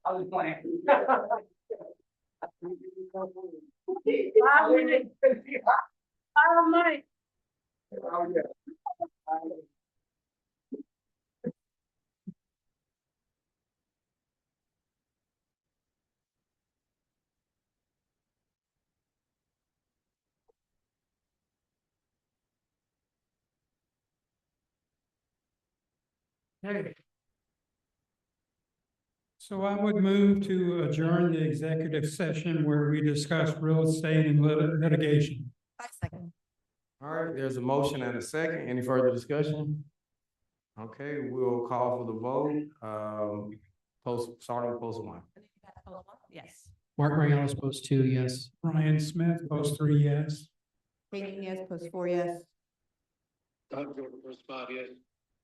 I was playing. Oh, yeah. Okay. So I would move to adjourn the executive session where we discuss real estate and litigation. All right, there's a motion and a second. Any further discussion? Okay, we'll call for the vote. Starting with post one. Yes. Mark Mariano's post 2, yes. Brian Smith, post 3, yes. Katie Yes, post 4, yes. Doug Jordan, post 5, yes.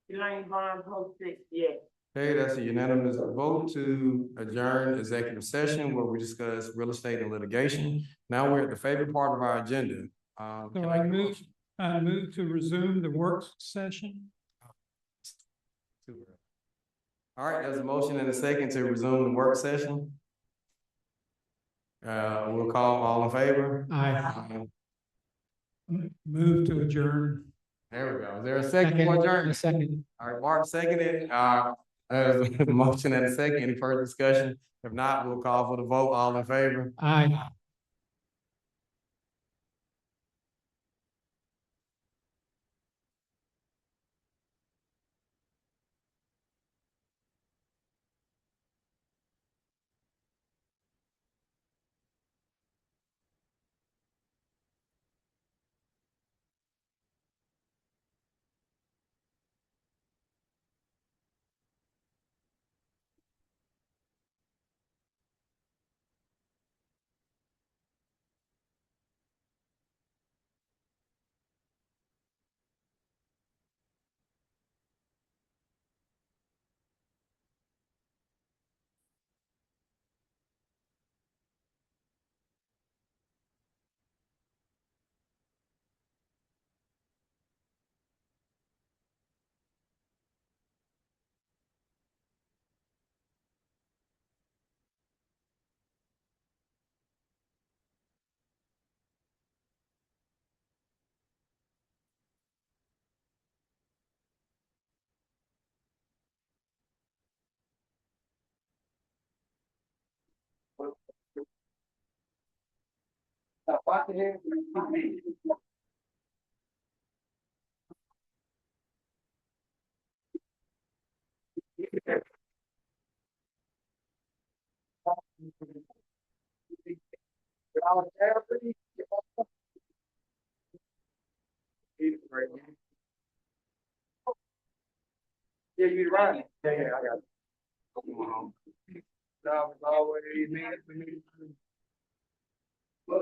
Elaine Bond, post 6, yes. Okay, that's a unanimous vote to adjourn executive session where we discuss real estate and litigation. Now we're at the favorite part of our agenda. So I move to resume the work session. All right, there's a motion and a second to resume the work session. We'll call all in favor. Aye. Move to adjourn. There we go. Is there a second for adjournment? Second. All right, Mark seconded. There's a motion and a second. Any further discussion? If not, we'll call for the vote. All in favor? Aye. Yeah, you're right. Yeah, I got it. That was always made for me. Well,